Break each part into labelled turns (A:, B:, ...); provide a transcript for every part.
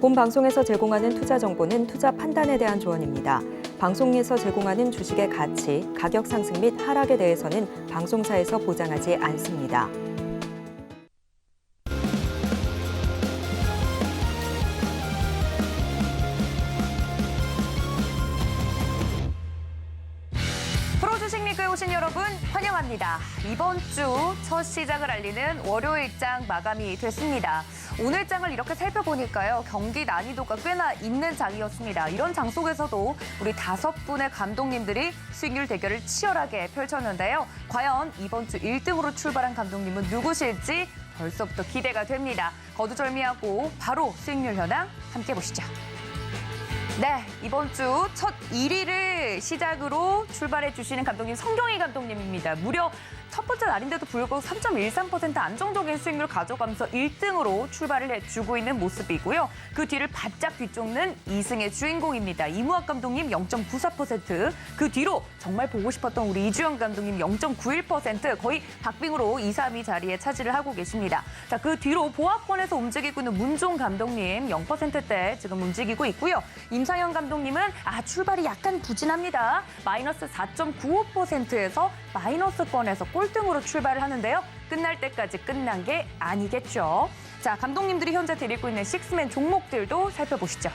A: 본 방송에서 제공하는 투자 정보는 투자 판단에 대한 조언입니다. 방송에서 제공하는 주식의 가치, 가격 상승 및 하락에 대해서는 방송사에서 보장하지 않습니다.
B: 프로주식리그에 오신 여러분 환영합니다. 이번 주 첫 시장을 알리는 월요일장 마감이 됐습니다. 오늘 장을 이렇게 살펴보니까요. 경기 난이도가 꽤나 있는 장이었습니다. 이런 장 속에서도 우리 5분의 감독님들이 수익률 대결을 치열하게 펼쳤는데요. 과연 이번 주 1등으로 출발한 감독님은 누구실지 벌써부터 기대가 됩니다. 거두절미하고 바로 수익률 현황 함께 보시죠. 네, 이번 주 첫 1위를 시작으로 출발해 주시는 감독님 성경희 감독님입니다. 무려 첫 번째 날인데도 불구하고 3.13% 안정적인 수익률을 가져가면서 1등으로 출발을 해주고 있는 모습이고요. 그 뒤를 바짝 뒤쫓는 2승의 주인공입니다. 이무학 감독님 0.94%, 그 뒤로 정말 보고 싶었던 우리 이주영 감독님 0.91%, 거의 박빙으로 2, 3위 자리에 차지를 하고 계십니다. 자, 그 뒤로 보합권에서 움직이고 있는 문종 감독님 0%대 지금 움직이고 있고요. 임상현 감독님은 출발이 약간 부진합니다. 마이너스 4.95%에서 마이너스권에서 꼴등으로 출발을 하는데요. 끝날 때까지 끝난 게 아니겠죠. 자, 감독님들이 현재 데리고 있는 식스맨 종목들도 살펴보시죠.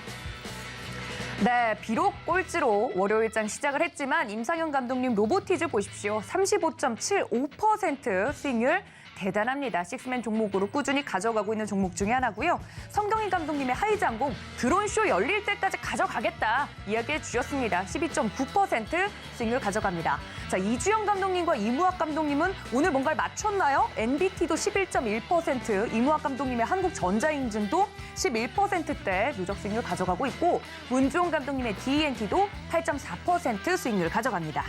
B: 네, 비록 꼴찌로 월요일장 시작을 했지만 임상현 감독님 로보티즈 보십시오. 35.75% 수익률. 대단합니다. 식스맨 종목으로 꾸준히 가져가고 있는 종목 중에 하나고요. 성경희 감독님의 하이장공 드론쇼 열릴 때까지 가져가겠다 이야기해 주셨습니다. 12.9% 수익률 가져갑니다. 자, 이주영 감독님과 이무학 감독님은 오늘 뭔가를 맞췄나요? NBT도 11.1%, 이무학 감독님의 한국전자인증도 11%대 누적 수익률 가져가고 있고 문주홍 감독님의 DNT도 8.4% 수익률 가져갑니다.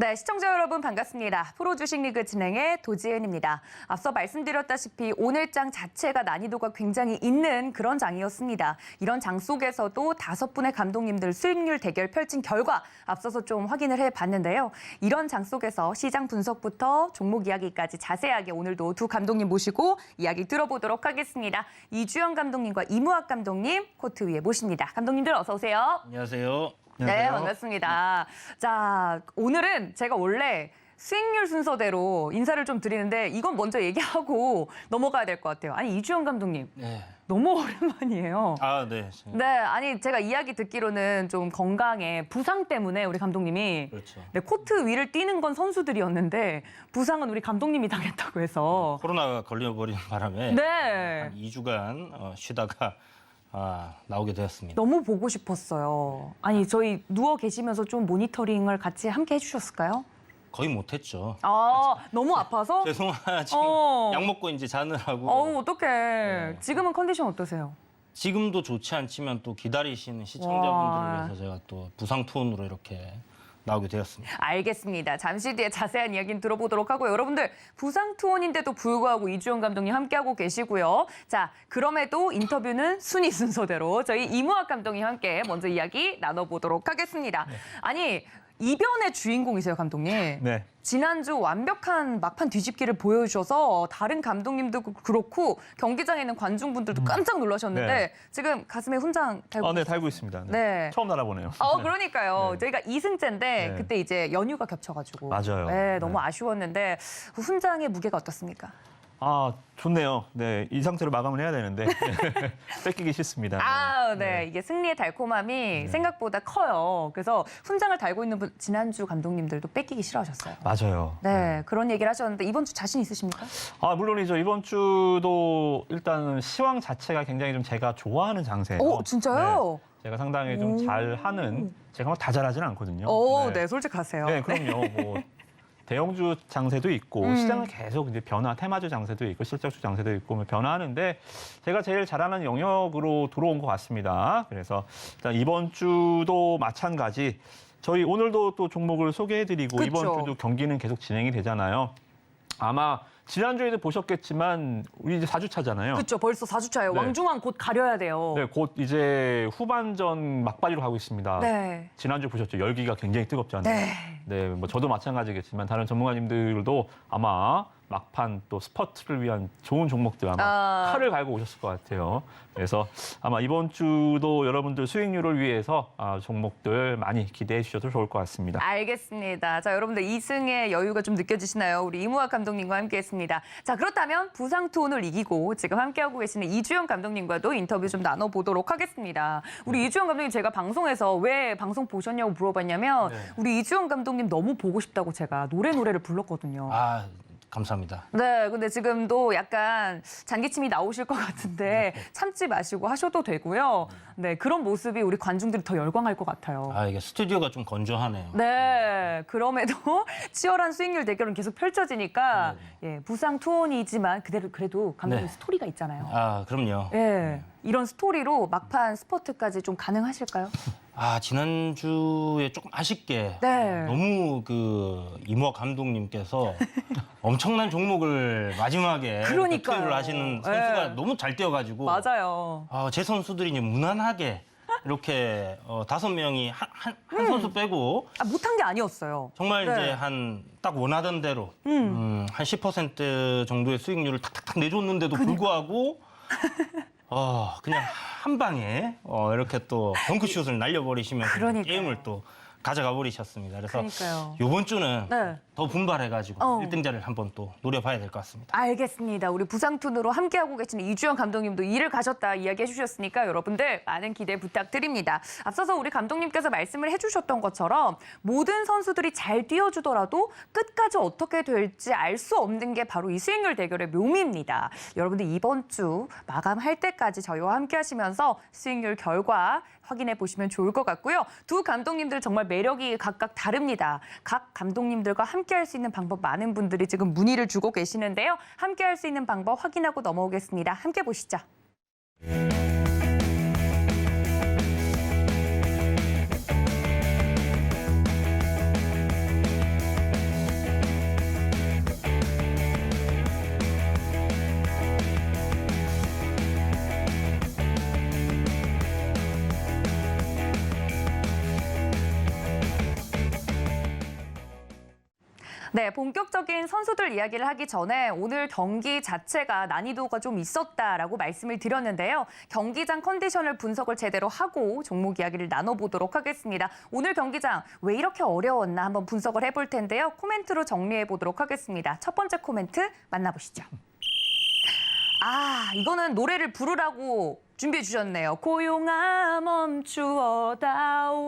B: 네, 시청자 여러분 반갑습니다. 프로주식리그 진행의 도지은입니다. 앞서 말씀드렸다시피 오늘 장 자체가 난이도가 굉장히 있는 그런 장이었습니다. 이런 장 속에서도 5분의 감독님들 수익률 대결 펼친 결과 앞서서 좀 확인을 해봤는데요. 이런 장 속에서 시장 분석부터 종목 이야기까지 자세하게 오늘도 두 감독님 모시고 이야기 들어보도록 하겠습니다. 이주영 감독님과 이무학 감독님 코트 위에 모십니다. 감독님들 어서 오세요.
C: 안녕하세요.
B: 네, 반갑습니다. 자, 오늘은 제가 원래 수익률 순서대로 인사를 좀 드리는데 이건 먼저 얘기하고 넘어가야 될 것 같아요. 아니, 이주영 감독님.
C: 네.
B: 너무 오랜만이에요.
C: 네.
B: 네, 아니 제가 이야기 듣기로는 좀 건강에 부상 때문에 우리 감독님이
C: 그렇죠.
B: 네, 코트 위를 뛰는 건 선수들이었는데 부상은 우리 감독님이 당했다고 해서
C: 코로나가 걸려버리는 바람에
B: 네.
C: 한 2주간 쉬다가 나오게 되었습니다.
B: 너무 보고 싶었어요. 아니, 저희 누워 계시면서 좀 모니터링을 같이 함께 해주셨을까요?
C: 거의 못했죠.
B: 너무 아파서?
C: 지금 약 먹고 이제 자느라고.
B: 어떡해.
C: 네.
B: 지금은 컨디션 어떠세요?
C: 지금도 좋지 않지만 또 기다리시는 시청자분들을 위해서 제가 또 부상 투혼으로 이렇게 나오게 되었습니다.
B: 알겠습니다. 잠시 뒤에 자세한 이야기는 들어보도록 하고요. 여러분들 부상 투혼인데도 불구하고 이주영 감독님 함께하고 계시고요. 자, 그럼에도 인터뷰는 순위 순서대로 저희 이무학 감독님 함께 먼저 이야기 나눠보도록 하겠습니다. 네. 아니, 이변의 주인공이세요, 감독님.
D: 네.
B: 지난주 완벽한 막판 뒤집기를 보여주셔서 다른 감독님도 그렇고 경기장에 있는 관중분들도 깜짝 놀라셨는데
D: 네.
B: 지금 가슴에 훈장 달고
D: 네, 달고 있습니다. 네.
B: 네.
D: 처음 날아보네요.
B: 그러니까요.
D: 네.
B: 저희가 2승째인데
D: 네.
B: 그때 이제 연휴가 겹쳐가지고.
D: 맞아요.
B: 네, 너무
D: 네.
B: 아쉬웠는데 훈장의 무게가 어떻습니까?
D: 좋네요. 네, 이 상태로 마감을 해야 되는데 뺏기기 싫습니다.
B: 네. 이게 승리의 달콤함이 생각보다 커요. 그래서 훈장을 달고 있는 지난주 감독님들도 뺏기기 싫어하셨어요.
D: 맞아요.
B: 네, 그런 얘기를 하셨는데 이번 주 자신 있으십니까?
D: 물론이죠. 이번 주도 일단 시황 자체가 굉장히 좀 제가 좋아하는 장세예요.
B: 진짜요?
D: 네, 제가 상당히 좀 잘하는, 제가 다 잘하지는 않거든요.
B: 네, 솔직하세요.
D: 네, 그럼요. 대형주 장세도 있고 시장은 계속 이제 변화, 테마주 장세도 있고 실적주 장세도 있고 변화하는데 제가 제일 잘하는 영역으로 들어온 것 같습니다. 그래서 일단 이번 주도 마찬가지. 저희 오늘도 또 종목을 소개해드리고
B: 그쵸.
D: 이번 주도 경기는 계속 진행이 되잖아요. 아마 지난주에도 보셨겠지만 우리 이제 4주차잖아요.
B: 그렇죠. 벌써 4주차예요.
D: 네.
B: 왕중왕 곧 가려야 돼요.
D: 네, 곧 이제 후반전 막바지로 가고 있습니다.
B: 네.
D: 지난주 보셨죠? 열기가 굉장히 뜨겁잖아요.
B: 네.
D: 네, 뭐 저도 마찬가지겠지만 다른 전문가님들도 아마 막판 또 스퍼트를 위한 좋은 종목들 아마 칼을 갈고 오셨을 것 같아요. 그래서 아마 이번 주도 여러분들 수익률을 위해서 종목들 많이 기대해 주셔도 좋을 것 같습니다.
B: 알겠습니다. 자, 여러분들 2승의 여유가 좀 느껴지시나요? 우리 이무학 감독님과 함께했습니다. 자, 그렇다면 부상투혼을 이기고 지금 함께하고 계시는 이주영 감독님과도 인터뷰 좀 나눠보도록 하겠습니다. 우리 이주영 감독님 제가 방송에서 왜 방송 보셨냐고 물어봤냐면 우리 이주영 감독님 너무 보고 싶다고 제가 노래를 불렀거든요.
C: 아, 감사합니다.
B: 네, 근데 지금도 약간 장기침이 나오실 것 같은데 참지 마시고 하셔도 되고요. 네, 그런 모습이 우리 관중들이 더 열광할 것 같아요.
C: 아, 이게 스튜디오가 좀 건조하네요.
B: 네, 그럼에도 치열한 수익률 대결은 계속 펼쳐지니까 예, 부상 투혼이지만 그래도 감독님
C: 네.
B: 스토리가 있잖아요.
C: 아, 그럼요.
B: 예, 이런 스토리로 막판 스퍼트까지 좀 가능하실까요?
C: 아, 지난주에 조금 아쉽게
B: 네.
C: 너무 이무학 감독님께서 엄청난 종목을 마지막에
B: 그러니까요.
C: 투여를 하시는 선수가
B: 네.
C: 너무 잘 뛰어가지고
B: 맞아요.
C: 제 선수들이 이제 무난하게 이렇게 5명이 한 선수 빼고
B: 못한 게 아니었어요.
C: 정말
B: 네.
C: 이제 딱 원하던 대로 한 10% 정도의 수익률을 탁탁탁 내줬는데도 불구하고 그냥 한 방에 이렇게 또 덩크슛을 날려버리시면서
B: 그러니까요.
C: 게임을 또 가져가 버리셨습니다. 그래서
B: 그러니까요.
C: 이번 주는
B: 네.
C: 더 분발해가지고
B: 어.
C: 1등자를 한번 또 노려봐야 될 것 같습니다.
B: 알겠습니다. 우리 부상툰으로 함께하고 계시는 이주영 감독님도 일을 가셨다 이야기해 주셨으니까 여러분들 많은 기대 부탁드립니다. 앞서서 우리 감독님께서 말씀을 해주셨던 것처럼 모든 선수들이 잘 뛰어주더라도 끝까지 어떻게 될지 알 수 없는 게 바로 이 수익률 대결의 묘미입니다. 여러분들 이번 주 마감할 때까지 저희와 함께 하시면서 수익률 결과 확인해 보시면 좋을 것 같고요. 두 감독님들 정말 매력이 각각 다릅니다. 각 감독님들과 함께 할 수 있는 방법 많은 분들이 지금 문의를 주고 계시는데요. 함께 할 수 있는 방법 확인하고 넘어오겠습니다. 함께 보시죠. 네, 본격적인 선수들 이야기를 하기 전에 오늘 경기 자체가 난이도가 좀 있었다라고 말씀을 드렸는데요. 경기장 컨디션을 분석을 제대로 하고 종목 이야기를 나눠보도록 하겠습니다. 오늘 경기장 왜 이렇게 어려웠나 한번 분석을 해볼 텐데요. 코멘트로 정리해보도록 하겠습니다. 첫 번째 코멘트 만나보시죠. 이거는 노래를 부르라고 준비해 주셨네요. 고용아 멈추어다오.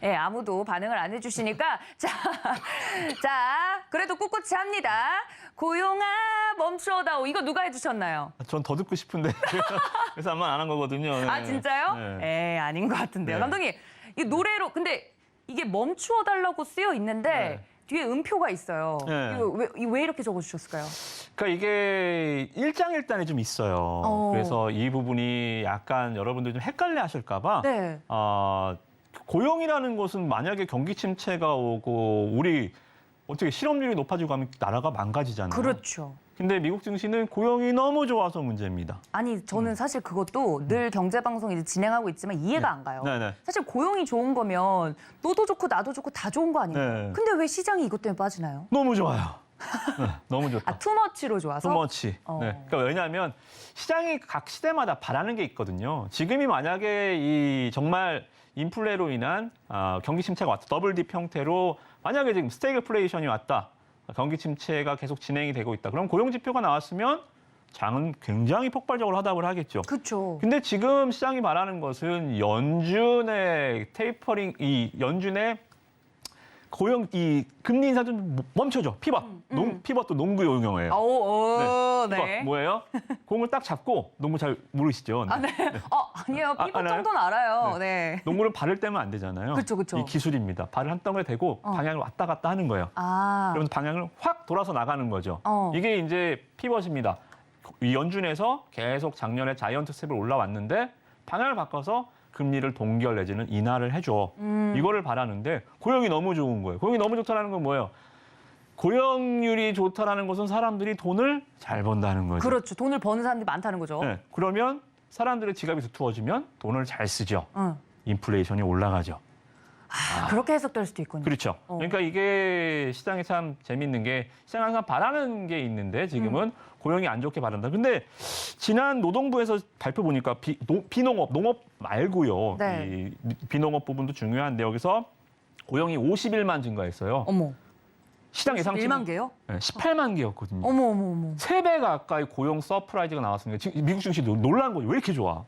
B: 예, 아무도 반응을 안 해주시니까 자, 그래도 꿋꿋이 합니다. 고용아 멈추어다오. 이거 누가 해주셨나요?
D: 전 더 듣고 싶은데 그래서 아마 안 한 거거든요. 네.
B: 아 진짜요?
D: 네.
B: 아닌 것 같은데요.
D: 네.
B: 감독님, 이 노래로 근데 이게 멈추어달라고 쓰여 있는데
D: 네.
B: 뒤에 음표가 있어요.
D: 네.
B: 이거 왜 이렇게 적어주셨을까요?
D: 그러니까 이게 일장일단이 좀 있어요. 그래서 이 부분이 약간 여러분들 좀 헷갈려 하실까 봐
B: 네.
D: 고용이라는 것은 만약에 경기 침체가 오고 우리 어떻게 실업률이 높아지고 하면 나라가 망가지잖아요.
B: 그렇죠.
D: 근데 미국 증시는 고용이 너무 좋아서 문제입니다.
B: 아니 저는 사실 그것도 늘 경제방송 이제 진행하고 있지만 이해가 안 가요.
D: 네네.
B: 사실 고용이 좋은 거면 너도 좋고 나도 좋고 다 좋은 거 아니에요?
D: 네.
B: 근데 왜 시장이 이것 때문에 빠지나요?
D: 너무 좋아요. 네, 너무 좋다.
B: 투머치로 좋아서?
D: 투머치.
B: 어.
D: 네. 그러니까 왜냐하면 시장이 각 시대마다 바라는 게 있거든요. 지금이 만약에 이 정말 인플레로 인한 경기 침체가 왔다. 더블 딥 형태로 만약에 지금 스태그플레이션이 왔다. 경기 침체가 계속 진행이 되고 있다. 그럼 고용 지표가 나왔으면 장은 굉장히 폭발적으로 하답을 하겠죠.
B: 그렇죠.
D: 근데 지금 시장이 말하는 것은 연준의 테이퍼링, 이 연준의 고용, 이 금리 인사 좀 멈춰줘. 피벗. 피벗도 농구 용어예요.
B: 네.
D: 피벗 뭐예요? 공을 딱 잡고 농구 잘 모르시죠? 네.
B: 아니에요. 피벗
D: 알아요?
B: 정도는 알아요. 네.
D: 농구를 발을 떼면 안 되잖아요.
B: 그쵸.
D: 이 기술입니다. 발을 한 덩어리 대고 방향을 왔다 갔다 하는 거예요. 그러면서 방향을 확 돌아서 나가는 거죠. 이게 이제 피벗입니다. 이 연준에서 계속 작년에 자이언트 스텝을 올라왔는데 방향을 바꿔서 금리를 동결 내지는 인하를 해줘. 이거를 바라는데 고용이 너무 좋은 거예요. 고용이 너무 좋다는 건 뭐예요? 고용률이 좋다라는 것은 사람들이 돈을 잘 번다는 거죠.
B: 그렇죠. 돈을 버는 사람들이 많다는 거죠.
D: 네, 그러면 사람들의 지갑이 두터워지면 돈을 잘 쓰죠.
B: 응.
D: 인플레이션이 올라가죠.
B: 그렇게 해석될 수도 있군요.
D: 그렇죠. 그러니까 이게 시장이 참 재밌는 게 시장 항상 바라는 게 있는데 지금은 고용이 안 좋게 바란다. 근데 지난 노동부에서 발표 보니까 비농업, 농업 말고요.
B: 네.
D: 이 비농업 부분도 중요한데 여기서 고용이 51만 증가했어요.
B: 어머.
D: 시장 예상치
B: 1만 개요?
D: 18만 개였거든요.
B: 어머.
D: 3배 가까이 고용 서프라이즈가 나왔으니까 지금 미국 증시 놀란 거죠. 왜 이렇게 좋아?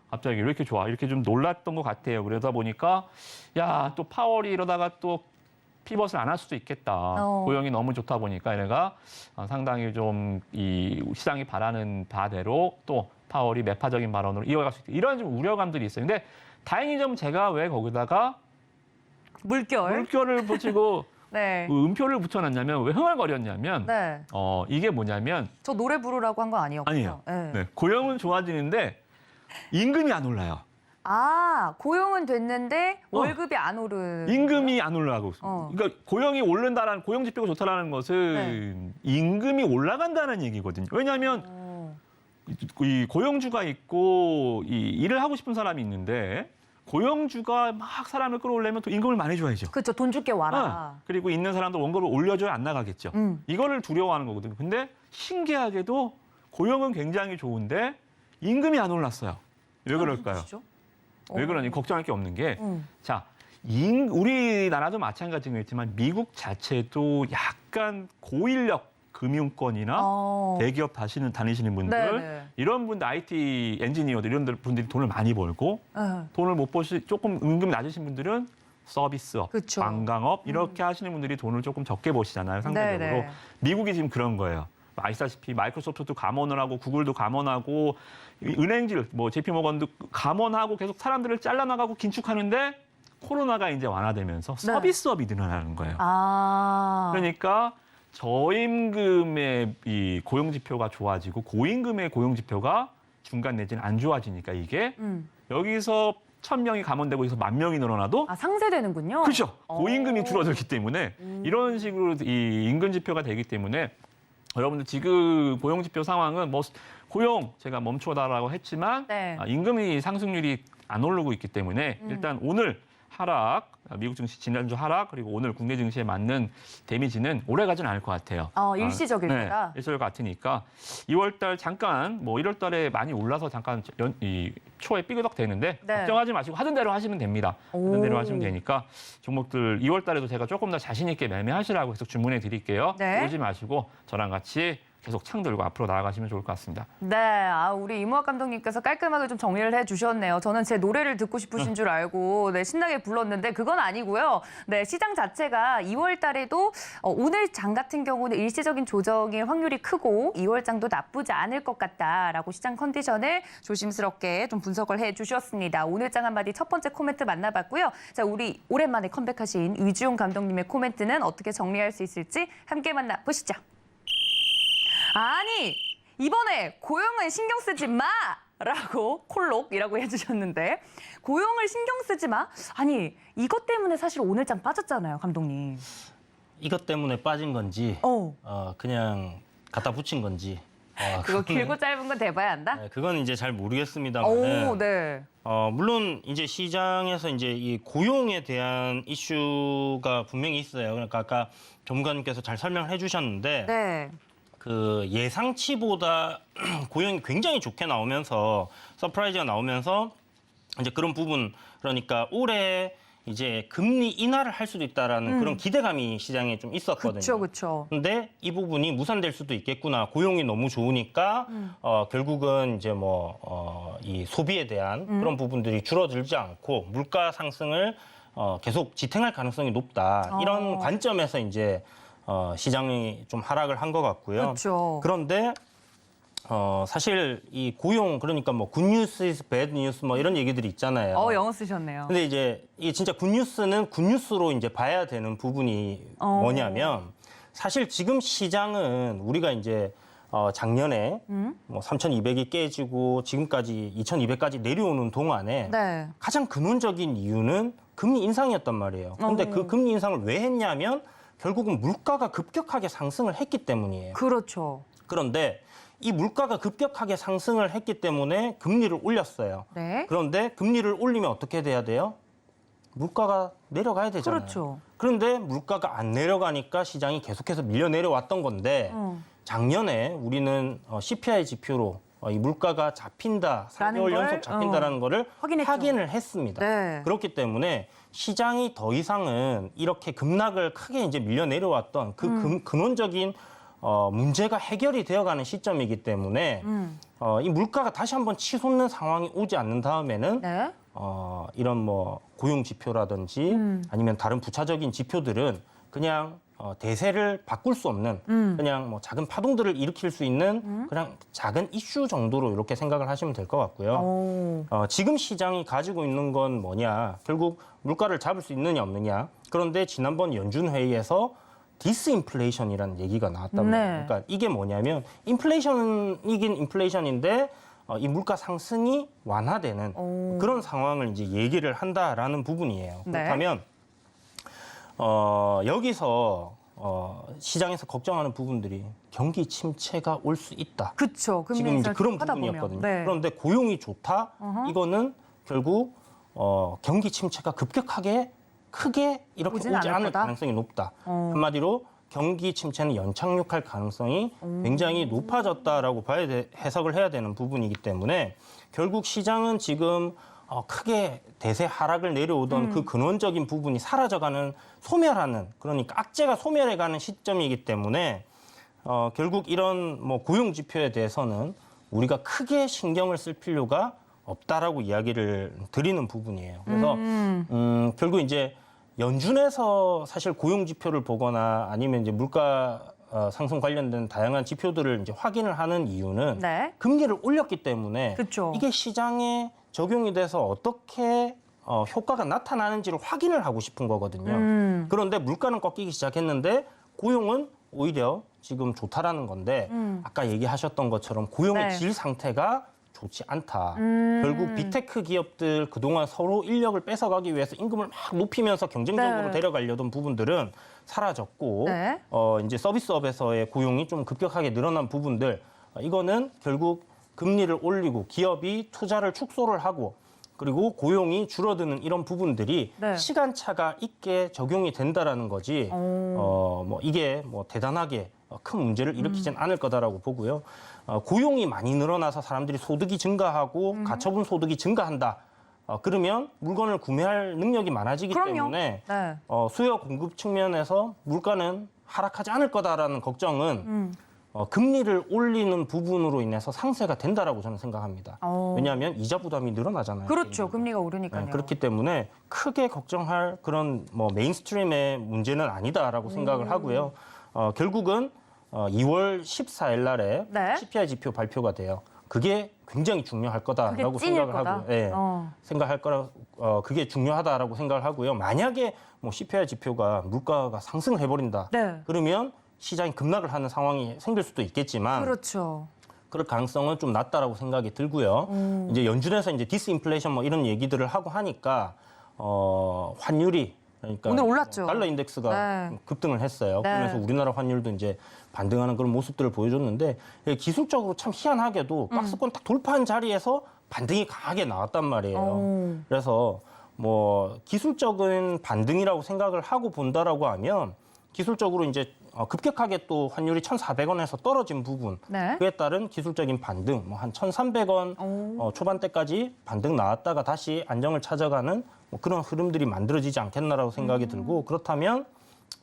D: 갑자기 왜 이렇게 좋아? 이렇게 좀 놀랐던 것 같아요. 그러다 보니까 야, 또 파월이 이러다가 또 피벗을 안 할 수도 있겠다. 고용이 너무 좋다 보니까 얘네가 상당히 좀 이 시장이 바라는 바대로 또 파월이 매파적인 발언으로 이어갈 수 있다. 이런 좀 우려감들이 있어요. 근데 다행히 좀 제가 왜 거기다가 물결을 붙이고
B: 네.
D: 음표를 붙여놨냐면 왜 흥얼거렸냐면
B: 네.
D: 이게 뭐냐면
B: 저 노래 부르라고 한 거 아니었고요.
D: 아니에요.
B: 네.
D: 네, 고용은 좋아지는데 임금이 안 올라요.
B: 아, 고용은 됐는데 월급이 안 오른.
D: 임금이 안 올라가고 있습니다. 그러니까 고용이 오른다라는 고용 지표가 좋다라는 것은 임금이 올라간다는 얘기거든요. 왜냐하면 이 고용주가 있고 이 일을 하고 싶은 사람이 있는데 고용주가 막 사람을 끌어올려면 또 임금을 많이 줘야죠.
B: 그렇죠. 돈 줄게 와라.
D: 그리고 있는 사람도 원금을 올려줘야 안 나가겠죠. 이거를 두려워하는 거거든요. 근데 신기하게도 고용은 굉장히 좋은데 임금이 안 올랐어요. 왜 그럴까요? 왜 그러니 걱정할 게 없는 게 자, 우리나라도 마찬가지겠지만 미국 자체도 약간 고인력 금융권이나 대기업 다니시는 분들
B: 네네.
D: 이런 분들 IT 엔지니어들 이런 분들이 돈을 많이 벌고 돈을 못 버시 조금 임금 낮으신 분들은 서비스업,
B: 그쵸.
D: 관광업 이렇게 하시는 분들이 돈을 조금 적게 버시잖아요. 상대적으로.
B: 네네.
D: 미국이 지금 그런 거예요. 아시다시피 마이크로소프트도 감원을 하고 구글도 감원하고 은행질 뭐 JP모건도 감원하고 계속 사람들을 잘라나가고 긴축하는데 코로나가 이제 완화되면서 서비스업이 늘어나는 거예요. 그러니까 저임금의 이 고용 지표가 좋아지고 고임금의 고용 지표가 중간 내지는 안 좋아지니까 이게 여기서 1,000명이 감원되고 여기서 10,000명이 늘어나도
B: 상쇄되는군요.
D: 그렇죠. 고임금이 줄어들기 때문에 이런 식으로 이 임금 지표가 되기 때문에 여러분들 지금 고용 지표 상황은 뭐 고용 제가 멈춰다라고 했지만 임금이 상승률이 안 오르고 있기 때문에 일단 오늘 하락, 미국 증시 지난주 하락 그리고 오늘 국내 증시에 맞는 데미지는 오래 가지는 않을 것 같아요.
B: 일시적일 거다.
D: 일시적 같으니까 2월 달 잠깐 뭐 1월 달에 많이 올라서 잠깐 이 초에 삐그덕 되는데 걱정하지 마시고 하던 대로 하시면 됩니다. 하던 대로 하시면 되니까 종목들 2월 달에도 제가 조금 더 자신 있게 매매하시라고 계속 주문해 드릴게요. 오지 마시고 저랑 같이 계속 창 들고 앞으로 나아가시면 좋을 것 같습니다.
B: 네, 우리 이무학 감독님께서 깔끔하게 좀 정리를 해주셨네요. 저는 제 노래를 듣고 싶으신 줄 알고 신나게 불렀는데 그건 아니고요. 네, 시장 자체가 2월 달에도 오늘 장 같은 경우는 일시적인 조정일 확률이 크고 2월 장도 나쁘지 않을 것 같다라고 시장 컨디션을 조심스럽게 좀 분석을 해주셨습니다. 오늘 장 한마디 첫 번째 코멘트 만나봤고요. 자, 우리 오랜만에 컴백하신 위주용 감독님의 코멘트는 어떻게 정리할 수 있을지 함께 만나보시죠. 아니, 이번에 고용은 신경 쓰지 마라고 콜록이라고 해주셨는데 고용을 신경 쓰지 마? 아니, 이것 때문에 사실 오늘 장 빠졌잖아요, 감독님.
C: 이것 때문에 빠진 건지 그냥 갖다 붙인 건지
B: 그거 길고 짧은 건 대봐야 한다?
C: 네, 그건 이제 잘 모르겠습니다만
B: 네.
C: 물론 이제 시장에서 이제 이 고용에 대한 이슈가 분명히 있어요. 그러니까 아까 전문가님께서 잘 설명을 해주셨는데
B: 네.
C: 그 예상치보다 고용이 굉장히 좋게 나오면서 서프라이즈가 나오면서 이제 그런 부분 그러니까 올해 이제 금리 인하를 할 수도 있다라는 그런 기대감이 시장에 좀 있었거든요.
B: 그렇죠.
C: 근데 이 부분이 무산될 수도 있겠구나. 고용이 너무 좋으니까 결국은 이제 뭐 이 소비에 대한 그런 부분들이 줄어들지 않고 물가 상승을 계속 지탱할 가능성이 높다. 이런 관점에서 이제 시장이 좀 하락을 한 것 같고요.
B: 그렇죠.
C: 그런데 사실 이 고용 그러니까 뭐 굿뉴스 is bad news 뭐 이런 얘기들이 있잖아요.
B: 영어 쓰셨네요.
C: 근데 이제 이 진짜 굿뉴스는 굿뉴스로 이제 봐야 되는 부분이 뭐냐면 사실 지금 시장은 우리가 이제 작년에 뭐 3,200이 깨지고 지금까지 2,200까지 내려오는 동안에 가장 근원적인 이유는 금리 인상이었단 말이에요. 근데 그 금리 인상을 왜 했냐면 결국은 물가가 급격하게 상승을 했기 때문이에요.
B: 그렇죠.
C: 그런데 이 물가가 급격하게 상승을 했기 때문에 금리를 올렸어요.
B: 네.
C: 그런데 금리를 올리면 어떻게 돼야 돼요? 물가가 내려가야 되잖아요.
B: 그렇죠.
C: 그런데 물가가 안 내려가니까 시장이 계속해서 밀려 내려왔던 건데 작년에 우리는 CPI 지표로 이 물가가 잡힌다, 4개월 연속 잡힌다라는 거를
B: 확인했죠.
C: 확인을 했습니다.
B: 네.
C: 그렇기 때문에 시장이 더 이상은 이렇게 급락을 크게 이제 밀려 내려왔던 그 근원적인 문제가 해결이 되어가는 시점이기 때문에 이 물가가 다시 한번 치솟는 상황이 오지 않는 다음에는
B: 네.
C: 이런 뭐 고용 지표라든지 아니면 다른 부차적인 지표들은 그냥 대세를 바꿀 수 없는 그냥 뭐 작은 파동들을 일으킬 수 있는 그냥 작은 이슈 정도로 이렇게 생각을 하시면 될 것 같고요. 지금 시장이 가지고 있는 건 뭐냐? 결국 물가를 잡을 수 있느냐 없느냐. 그런데 지난번 연준 회의에서 디스인플레이션이라는 얘기가 나왔답니다.
B: 네.
C: 그러니까 이게 뭐냐면 인플레이션이긴 인플레이션인데 이 물가 상승이 완화되는 그런 상황을 이제 얘기를 한다라는 부분이에요.
B: 네.
C: 그렇다면 여기서 시장에서 걱정하는 부분들이 경기 침체가 올 수 있다.
B: 그렇죠.
C: 지금 이제 그런 부분이었거든요.
B: 네.
C: 그런데 고용이 좋다. 이거는 결국 경기 침체가 급격하게 크게 이렇게
B: 오진
C: 오지
B: 않을
C: 않을
B: 거다?
C: 가능성이 높다. 한마디로 경기 침체는 연착륙할 가능성이 굉장히 높아졌다라고 해석을 해야 되는 부분이기 때문에 결국 시장은 지금 크게 대세 하락을 내려오던 그 근원적인 부분이 사라져가는 소멸하는 그러니까 악재가 소멸해가는 시점이기 때문에 결국 이런 뭐 고용 지표에 대해서는 우리가 크게 신경을 쓸 필요가 없다라고 이야기를 드리는 부분이에요. 그래서 결국 이제 연준에서 사실 고용 지표를 보거나 아니면 이제 물가 상승 관련된 다양한 지표들을 이제 확인을 하는 이유는
B: 네.
C: 금리를 올렸기 때문에
B: 그쵸.
C: 이게 시장에 적용이 돼서 어떻게 효과가 나타나는지를 확인을 하고 싶은 거거든요. 그런데 물가는 꺾이기 시작했는데 고용은 오히려 지금 좋다라는 건데 아까 얘기하셨던 것처럼 고용의
B: 네.
C: 질 상태가 좋지 않다. 결국 빅테크 기업들 그동안 서로 인력을 뺏어가기 위해서 임금을 막 높이면서 경쟁적으로
B: 네.
C: 데려가려던 부분들은 사라졌고
B: 네.
C: 이제 서비스업에서의 고용이 좀 급격하게 늘어난 부분들 이거는 결국 금리를 올리고 기업이 투자를 축소를 하고 그리고 고용이 줄어드는 이런 부분들이
B: 네.
C: 시간차가 있게 적용이 된다라는 거지 뭐 이게 뭐 대단하게 큰 문제를 일으키진 않을 거다라고 보고요. 고용이 많이 늘어나서 사람들이 소득이 증가하고 가처분 소득이 증가한다. 그러면 물건을 구매할 능력이 많아지기
B: 그럼요.
C: 때문에
B: 네.
C: 수요 공급 측면에서 물가는 하락하지 않을 거다라는 걱정은 금리를 올리는 부분으로 인해서 상쇄가 된다라고 저는 생각합니다. 왜냐하면 이자 부담이 늘어나잖아요.
B: 그렇죠. 금리가 오르니까요.
C: 네, 그렇기 때문에 크게 걱정할 그런 뭐 메인스트림의 문제는 아니다라고 생각을 하고요. 결국은 2월 14일 날에
B: 네.
C: CPI 지표 발표가 돼요. 그게 굉장히 중요할 거다라고
B: 그게 찐일
C: 생각을
B: 거다?
C: 하고요. 네, 생각할 거라 그게 중요하다라고 생각을 하고요. 만약에 뭐 CPI 지표가 물가가 상승을 해버린다.
B: 네.
C: 그러면 시장이 급락을 하는 상황이 생길 수도 있겠지만
B: 그렇죠.
C: 그럴 가능성은 좀 낮다라고 생각이 들고요. 이제 연준에서 이제 디스인플레이션 뭐 이런 얘기들을 하고 하니까 환율이 그러니까
B: 오늘 올랐죠.
C: 달러 인덱스가
B: 네.
C: 급등을 했어요.
B: 네.
C: 그러면서 우리나라 환율도 이제 반등하는 그런 모습들을 보여줬는데 기술적으로 참 희한하게도 박스권 딱 돌파한 자리에서 반등이 강하게 나왔단 말이에요. 그래서 뭐 기술적인 반등이라고 생각을 하고 본다라고 하면 기술적으로 이제 급격하게 또 환율이 1,400원에서 떨어진 부분
B: 네.
C: 그에 따른 기술적인 반등 뭐 한 1,300원 초반대까지 반등 나왔다가 다시 안정을 찾아가는 뭐 그런 흐름들이 만들어지지 않겠나라고 생각이 들고 그렇다면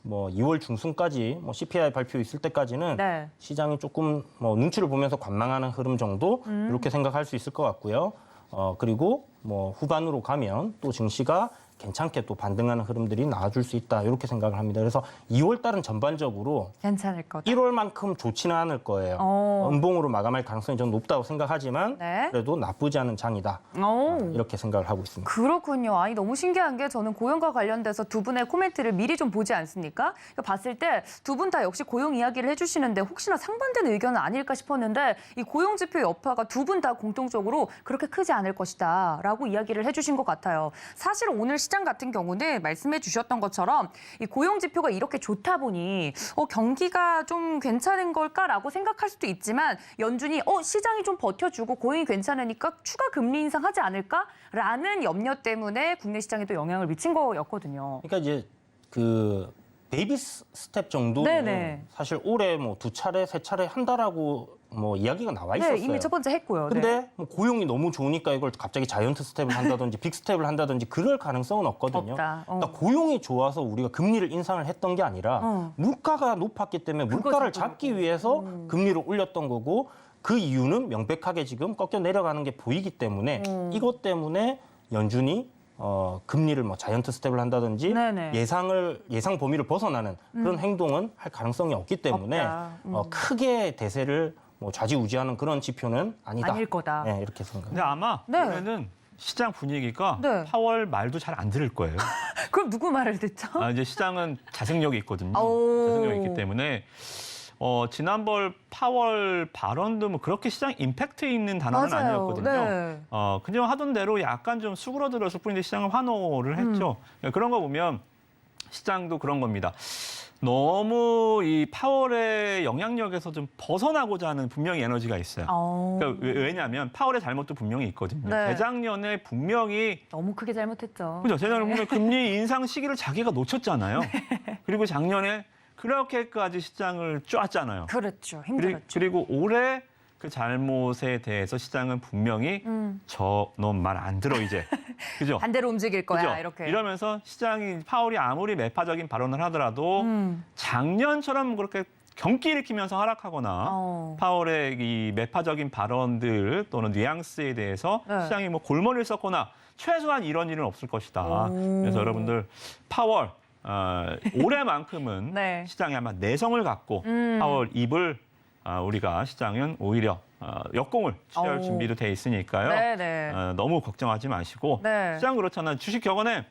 C: 뭐 2월 중순까지 뭐 CPI 발표 있을 때까지는
B: 네.
C: 시장이 조금 뭐 눈치를 보면서 관망하는 흐름 정도 이렇게 생각할 수 있을 것 같고요. 그리고 뭐 후반으로 가면 또 증시가 괜찮게 또 반등하는 흐름들이 나와줄 수 있다 이렇게 생각을 합니다. 그래서 2월 달은 전반적으로
B: 괜찮을 거다.
C: 1월만큼 좋지는 않을 거예요. 음봉으로 마감할 가능성이 좀 높다고 생각하지만
B: 네.
C: 그래도 나쁘지 않은 장이다. 이렇게 생각을 하고 있습니다.
B: 그렇군요. 아니 너무 신기한 게 저는 고용과 관련돼서 두 분의 코멘트를 미리 좀 보지 않습니까? 봤을 때 두 분 다 역시 고용 이야기를 해주시는데 혹시나 상반되는 의견은 아닐까 싶었는데 이 고용 지표 여파가 두 분 다 공통적으로 그렇게 크지 않을 것이다라고 이야기를 해주신 것 같아요. 사실 오늘 시장 같은 경우는 말씀해 주셨던 것처럼 이 고용 지표가 이렇게 좋다 보니 경기가 좀 괜찮은 걸까라고 생각할 수도 있지만 연준이 시장이 좀 버텨주고 고용이 괜찮으니까 추가 금리 인상하지 않을까라는 염려 때문에 국내 시장에도 영향을 미친 거였거든요.
C: 그러니까 이제 그 베이비 스텝 정도는
B: 네네.
C: 사실 올해 뭐 2차례, 3차례 한다라고 뭐 이야기가 나와 있었어요.
B: 네, 이미 첫 번째 했고요.
C: 근데
B: 네.
C: 뭐 고용이 너무 좋으니까 이걸 갑자기 자이언트 스텝을 한다든지 빅 스텝을 한다든지 그럴 가능성은 없거든요.
B: 없다.
C: 그러니까 고용이 좋아서 우리가 금리를 인상을 했던 게 아니라 물가가 높았기 때문에 물가를 잡기 위해서 금리를 올렸던 거고 그 이유는 명백하게 지금 꺾여 내려가는 게 보이기 때문에 이것 때문에 연준이 금리를 뭐 자이언트 스텝을 한다든지
B: 네네.
C: 예상 범위를 벗어나는 그런 행동은 할 가능성이 없기 때문에
B: 없다.
C: 크게 대세를 뭐 좌지우지하는 그런 지표는 아니다.
B: 아닐 거다.
C: 네, 이렇게 생각합니다.
D: 근데 아마
B: 네.
D: 올해는 시장 분위기가
B: 네.
D: 파월 말도 잘 안 들을 거예요.
B: 그럼 누구 말을 듣죠?
D: 이제 시장은 자생력이 있거든요.
B: 오.
D: 자생력이 있기 때문에 지난번 파월 발언도 뭐 그렇게 시장 임팩트 있는 단어는
B: 맞아요.
D: 아니었거든요.
B: 네.
D: 그냥 하던 대로 약간 좀 수그러들었을 뿐인데 시장은 환호를 했죠. 그런 거 보면 시장도 그런 겁니다. 너무 이 파월의 영향력에서 좀 벗어나고자 하는 분명히 에너지가 있어요. 그러니까 왜냐하면 파월의 잘못도 분명히 있거든요.
B: 네.
D: 재작년에 분명히
B: 너무 크게 잘못했죠.
D: 그죠? 재작년에 보면 금리 인상 시기를 자기가 놓쳤잖아요. 그리고 작년에 그렇게까지 시장을 쪼았잖아요.
B: 그렇죠. 힘들었죠.
D: 그리고 올해 그 잘못에 대해서 시장은 분명히 저놈 말 안 들어 이제. 그죠?
B: 반대로 움직일 거야.
D: 그죠?
B: 이렇게.
D: 이러면서 시장이 파월이 아무리 매파적인 발언을 하더라도 작년처럼 그렇게 경기 일으키면서 하락하거나 파월의 이 매파적인 발언들 또는 뉘앙스에 대해서
B: 네.
D: 시장이 뭐 골머리를 썼거나 최소한 이런 일은 없을 것이다. 그래서 여러분들 파월 올해만큼은
B: 네.
D: 시장이 아마 내성을 갖고 파월 입을 우리가 시장은 오히려 역공을 취할 준비도 돼 있으니까요.
B: 네네.
D: 너무 걱정하지 마시고
B: 네.
D: 시장 그렇잖아요. 주식 격언에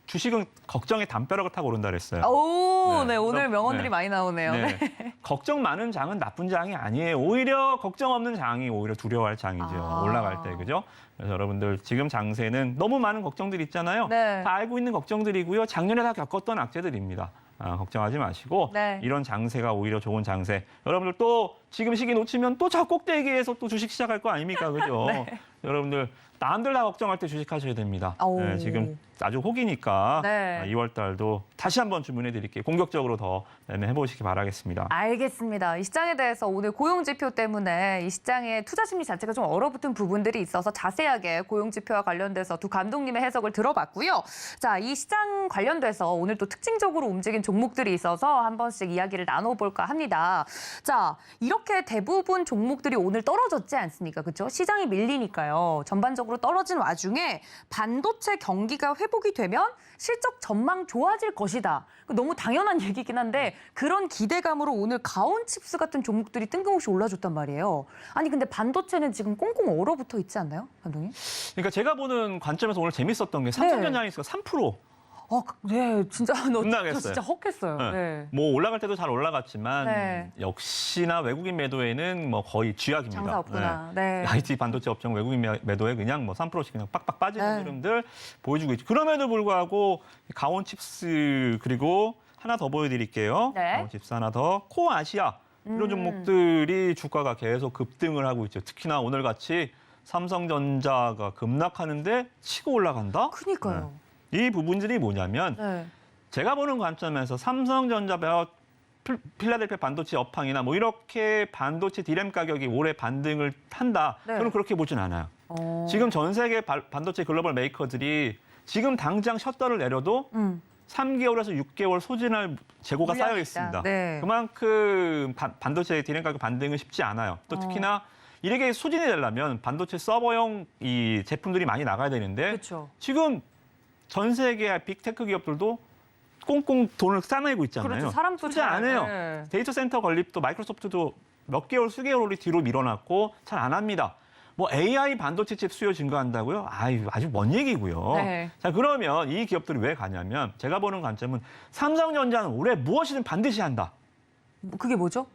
D: 주식은 걱정의 담벼락을 타고 오른다 그랬어요.
B: 오,
D: 네.
B: 네. 오늘
D: 그래서,
B: 명언들이
D: 네.
B: 많이 나오네요.
D: 네. 걱정 많은 장은 나쁜 장이 아니에요. 오히려 걱정 없는 장이 오히려 두려워할 장이죠. 올라갈 때, 그죠? 그래서 여러분들 지금 장세는 너무 많은 걱정들이 있잖아요.
B: 네.
D: 다 알고 있는 걱정들이고요. 작년에 다 겪었던 악재들입니다. 걱정하지 마시고
B: 네.
D: 이런 장세가 오히려 좋은 장세. 여러분들 또 지금 시기 놓치면 또 저 꼭대기에서 또 주식 시작할 거 아닙니까? 그죠?
B: 네.
D: 여러분들 남들 다 걱정할 때 주식하셔야 됩니다.
B: 오.
D: 네, 지금 아주 호기니까
B: 네.
D: 2월 달도 다시 한번 주문해 드릴게요. 공격적으로 더 해보시기 바라겠습니다.
B: 알겠습니다. 이 시장에 대해서 오늘 고용지표 때문에 이 시장의 투자 심리 자체가 좀 얼어붙은 부분들이 있어서 자세하게 고용지표와 관련돼서 두 감독님의 해석을 들어봤고요. 자, 이 시장 관련돼서 오늘 또 특징적으로 움직인 종목들이 있어서 한 번씩 이야기를 나눠볼까 합니다. 자, 이렇게 대부분 종목들이 오늘 떨어졌지 않습니까? 그렇죠? 시장이 밀리니까요. 전반적으로 떨어진 와중에 반도체 경기가 회복이 되면 실적 전망 좋아질 것이다. 너무 당연한 얘기긴 한데 그런 기대감으로 오늘 가온칩스 같은 종목들이 뜬금없이 올라줬단 말이에요. 아니 근데 반도체는 지금 꽁꽁 얼어붙어 있지 않나요, 감독님?
D: 그러니까 제가 보는 관점에서 오늘 재밌었던 게 삼성전자니스가 3%.
B: 네, 진짜 저
D: 급락했어요.
B: 진짜 헉했어요.
D: 네.
B: 네.
D: 뭐 올라갈 때도 잘 올라갔지만
B: 네.
D: 역시나 외국인 매도에는 뭐 거의 쥐약입니다.
B: 장사 없구나. 네.
D: IT 반도체 업종 외국인 매도에 그냥 뭐 3%씩 그냥 빡빡 빠지는
B: 네.
D: 흐름들 보여주고 있죠. 그럼에도 불구하고 가온칩스 그리고 하나 더 보여드릴게요.
B: 네.
D: 가온칩스 하나 더 코아시아 이런 종목들이 주가가 계속 급등을 하고 있죠. 특히나 오늘 같이 삼성전자가 급락하는데 치고 올라간다.
B: 그니까요.
D: 이 부분들이 뭐냐면
B: 네.
D: 제가 보는 관점에서 삼성전자, 필라델피아 반도체 업황이나 뭐 이렇게 반도체 디램 가격이 올해 반등을 한다.
B: 네.
D: 저는 그렇게 보진 않아요. 지금 전 세계 반도체 글로벌 메이커들이 지금 당장 셔터를 내려도 3개월에서 6개월 소진할 재고가
B: 물량이
D: 쌓여
B: 있다.
D: 있습니다.
B: 네.
D: 그만큼 반도체 디램 가격 반등은 쉽지 않아요. 또 특히나 이렇게 소진이 되려면 반도체 서버용 이 제품들이 많이 나가야 되는데
B: 그렇죠.
D: 지금 전 세계 빅테크 기업들도 꽁꽁 돈을 싸매고 있잖아요.
B: 그렇죠. 사람도
D: 투자 안 해요.
B: 네.
D: 데이터 센터 건립도 마이크로소프트도 몇 개월, 수개월이 뒤로 밀어놨고 잘 안 합니다. 뭐 AI 반도체 칩 수요 증가한다고요? 아주 먼 얘기고요.
B: 네.
D: 자, 그러면 이 기업들이 왜 가냐면 제가 보는 관점은 삼성전자는 올해 무엇이든 반드시 한다.
B: 그게 뭐죠?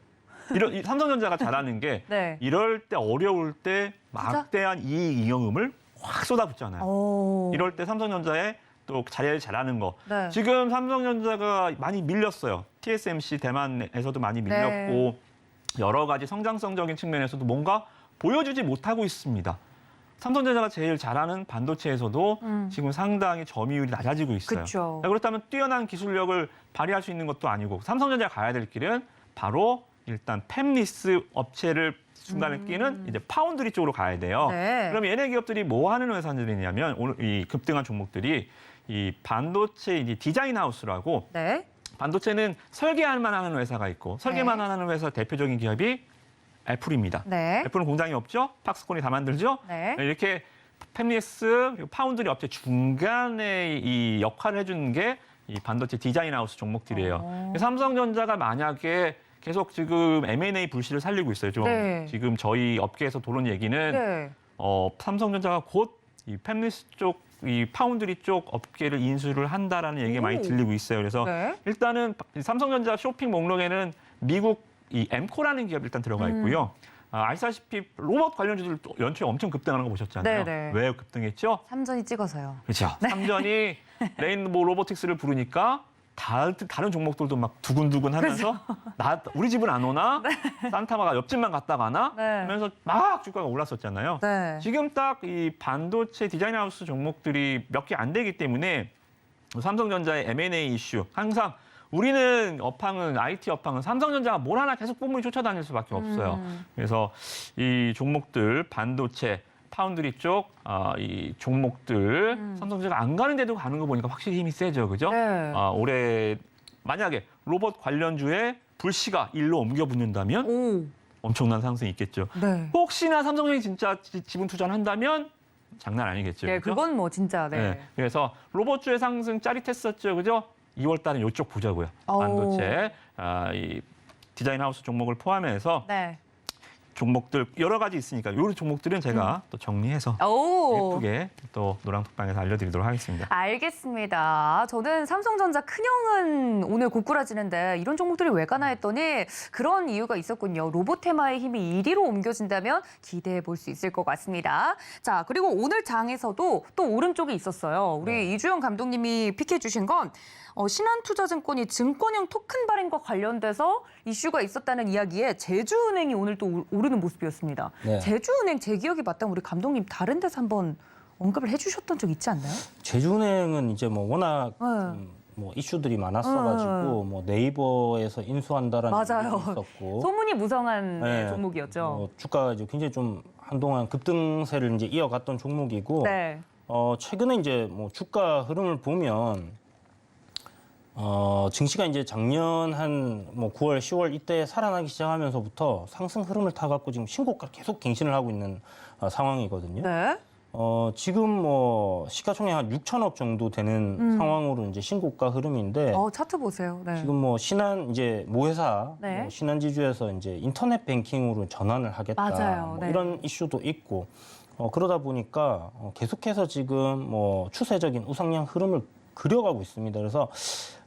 D: 이 삼성전자가 잘하는 게
B: 네.
D: 이럴 때 어려울 때 막대한 이익 이용음을 확 쏟아붓잖아요.
B: 오.
D: 이럴 때 삼성전자에 또 자리를 잘하는 거.
B: 네.
D: 지금 삼성전자가 많이 밀렸어요. TSMC 대만에서도 많이 밀렸고
B: 네.
D: 여러 가지 성장성적인 측면에서도 뭔가 보여주지 못하고 있습니다. 삼성전자가 제일 잘하는 반도체에서도 지금 상당히 점유율이 낮아지고 있어요.
B: 그쵸.
D: 그렇다면 뛰어난 기술력을 발휘할 수 있는 것도 아니고 삼성전자가 가야 될 길은 바로 일단 팹리스 업체를 중간에 끼는 이제 파운드리 쪽으로 가야 돼요.
B: 네.
D: 그럼 얘네 기업들이 뭐 하는 회사들이냐면 오늘 이 급등한 종목들이 이 반도체 이제 디자인 하우스라고
B: 네.
D: 반도체는 설계만 하는 회사가 있고 설계만 하는 회사 대표적인 기업이 애플입니다.
B: 네.
D: 애플은 공장이 없죠? 팍스콘이 다 만들죠?
B: 네.
D: 이렇게 팹리스, 그리고 파운드리 업체 중간에 이 역할을 해주는 게 이 반도체 디자인 하우스 종목들이에요. 삼성전자가 만약에 계속 지금 M&A 불씨를 살리고 있어요. 좀
B: 네.
D: 지금 저희 업계에서 도는 얘기는
B: 네.
D: 삼성전자가 곧 이 팹리스 쪽, 이 파운드리 쪽 업계를 인수를 한다라는 얘기가 많이 들리고 있어요. 그래서
B: 네.
D: 일단은 삼성전자 쇼핑 목록에는 미국 이 엠코라는 기업이 일단 들어가 있고요. 아시다시피 로봇 관련주들 연초에 엄청 급등하는 거 보셨잖아요.
B: 네네.
D: 왜 급등했죠?
B: 삼전이 찍어서요.
D: 그렇죠. 삼전이 레인보우 로보틱스를 부르니까 다른 종목들도 막 두근두근 하면서 우리 집은 안 오나? 산타마가 옆집만 갔다 가나?
B: 네.
D: 하면서 막 주가가 올랐었잖아요.
B: 네.
D: 지금 딱 이 반도체 디자인 하우스 종목들이 몇 개 안 되기 때문에 삼성전자의 M&A 이슈 항상 우리는 업황은 IT 업황은 삼성전자가 뭘 하나 계속 뿜물이 쫓아다닐 수밖에 없어요. 그래서 이 종목들 반도체 파운드리 쪽 이 종목들 삼성전자가 안 가는데도 가는 거 보니까 확실히 힘이 세죠, 그죠?
B: 네.
D: 올해 만약에 로봇 관련주에 불씨가 일로 옮겨 붙는다면
B: 오.
D: 엄청난 상승이 있겠죠.
B: 네.
D: 혹시나 삼성전자 진짜 지분 투자를 한다면 장난 아니겠죠.
B: 네,
D: 그죠?
B: 그건 뭐 진짜 네.
D: 네. 그래서 로봇주의 상승 짜릿했었죠, 그죠? 2월 달은 이쪽 보자고요.
B: 오.
D: 반도체, 이 디자인 하우스 종목을 포함해서
B: 네.
D: 종목들 여러 가지 있으니까 이 종목들은 제가 또 정리해서
B: 오.
D: 예쁘게 또 노랑톡방에서 알려드리도록 하겠습니다.
B: 알겠습니다. 저는 삼성전자 큰형은 오늘 고꾸라지는데 이런 종목들이 왜 가나 했더니 그런 이유가 있었군요. 로봇 테마의 힘이 1위로 옮겨진다면 기대해 볼 수 있을 것 같습니다. 자, 그리고 오늘 장에서도 또 오른쪽에 있었어요. 우리 이주영 감독님이 픽해 주신 건 신한투자증권이 증권형 토큰 발행과 관련돼서 이슈가 있었다는 이야기에 제주은행이 오늘 또 오르는 모습이었습니다.
C: 네.
B: 제주은행 제 기억이 맞다면 우리 감독님 다른 데서 한번 언급을 해주셨던 적 있지 않나요?
C: 제주은행은 이제 뭐 워낙
B: 네.
C: 뭐 이슈들이 많았어가지고 뭐 네이버에서 인수한다라는
B: 맞아요.
C: 얘기가 있었고
B: 소문이 무성한
C: 네.
B: 종목이었죠.
C: 주가가 이제 굉장히 좀 한동안 급등세를 이제 이어갔던 종목이고
B: 네.
C: 최근에 이제 뭐 주가 흐름을 보면 증시가 이제 작년 한 뭐 9월, 10월 이때 살아나기 시작하면서부터 상승 흐름을 타갖고 지금 신고가 계속 갱신을 하고 있는 상황이거든요.
B: 네.
C: 지금 뭐 시가총액 한 6천억 정도 되는 상황으로 이제 신고가 흐름인데
B: 차트 보세요. 네.
C: 지금 뭐 신한 이제 모회사
B: 네.
C: 뭐 신한지주에서 이제 인터넷 뱅킹으로 전환을 하겠다
B: 맞아요.
C: 뭐
B: 네.
C: 이런 이슈도 있고 그러다 보니까 계속해서 지금 뭐 추세적인 우상향 흐름을 그려가고 있습니다. 그래서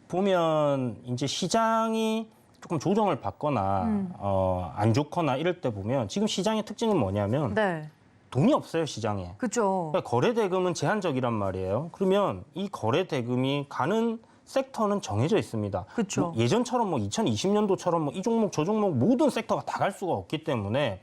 C: 보면 이제 시장이 조금 조정을 받거나 안 좋거나 이럴 때 보면 지금 시장의 특징은 뭐냐면
B: 네.
C: 돈이 없어요, 시장에.
B: 그렇죠.
C: 그러니까 거래 대금은 제한적이란 말이에요. 그러면 이 거래 대금이 가는 섹터는 정해져 있습니다.
B: 그쵸.
C: 뭐 예전처럼 뭐 2020년도처럼 뭐 이 종목 저 종목 모든 섹터가 다 갈 수가 없기 때문에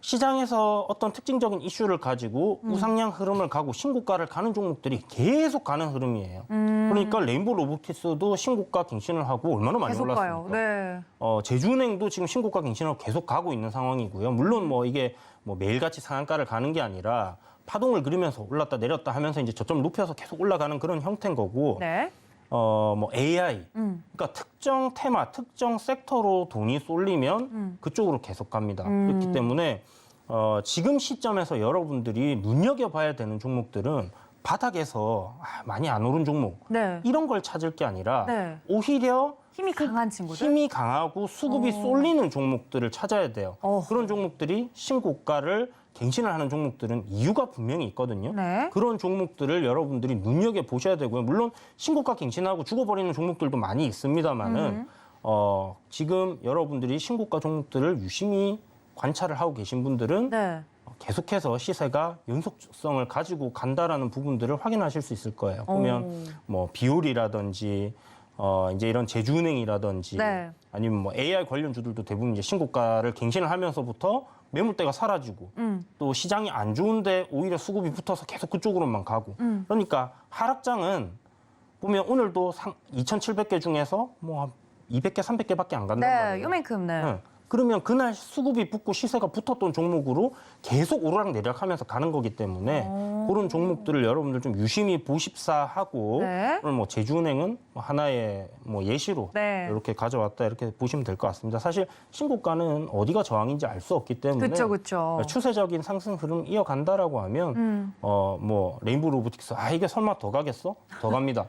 C: 시장에서 어떤 특징적인 이슈를 가지고 우상향 흐름을 가고 신고가를 가는 종목들이 계속 가는 흐름이에요. 그러니까 레인보우 로보틱스도 신고가 갱신을 하고 얼마나 많이
B: 계속
C: 올랐습니까?
B: 가요. 네.
C: 제주은행도 지금 신고가 갱신을 계속 가고 있는 상황이고요. 물론 뭐 이게 뭐 매일같이 상한가를 가는 게 아니라 파동을 그리면서 올랐다 내렸다 하면서 이제 저점 높여서 계속 올라가는 그런 형태인 거고.
B: 네.
C: 뭐 AI, 그러니까 특정 테마, 특정 섹터로 돈이 쏠리면 그쪽으로 계속 갑니다. 그렇기 때문에 지금 시점에서 여러분들이 눈여겨봐야 되는 종목들은 바닥에서 많이 안 오른 종목
B: 네.
C: 이런 걸 찾을 게 아니라
B: 네.
C: 오히려
B: 힘이 강한 친구들.
C: 힘이 강하고 수급이 쏠리는 종목들을 찾아야 돼요.
B: 어허.
C: 그런 종목들이 신고가를 갱신을 하는 종목들은 이유가 분명히 있거든요.
B: 네.
C: 그런 종목들을 여러분들이 눈여겨보셔야 되고요. 물론 신고가 갱신하고 죽어버리는 종목들도 많이 있습니다만은 지금 여러분들이 신고가 종목들을 유심히 관찰을 하고 계신 분들은
B: 네.
C: 계속해서 시세가 연속성을 가지고 간다라는 부분들을 확인하실 수 있을 거예요. 보면 뭐 비올이라든지 이제 이런 제주은행이라든지
B: 네.
C: 아니면 뭐 AI 관련주들도 대부분 이제 신고가를 갱신을 하면서부터 매물대가 사라지고 또 시장이 안 좋은데 오히려 수급이 붙어서 계속 그쪽으로만 가고 그러니까 하락장은 보면 오늘도 2,700개 중에서 뭐 한 200개, 300개밖에 안 간단
B: 네,
C: 말이에요.
B: 요만큼. 네.
C: 네. 그러면 그날 수급이 붙고 시세가 붙었던 종목으로 계속 오르락내리락하면서 가는 거기 때문에 그런 종목들을 여러분들 좀 유심히 보십사하고
B: 네.
C: 오늘 뭐 제주은행은 하나의 뭐 예시로
B: 네.
C: 이렇게 가져왔다 이렇게 보시면 될 것 같습니다. 사실 신고가는 어디가 저항인지 알 수 없기 때문에
B: 그렇죠.
C: 추세적인 상승 흐름 이어간다라고 하면 뭐 레인보우 로보틱스 이게 설마 더 가겠어? 더 갑니다.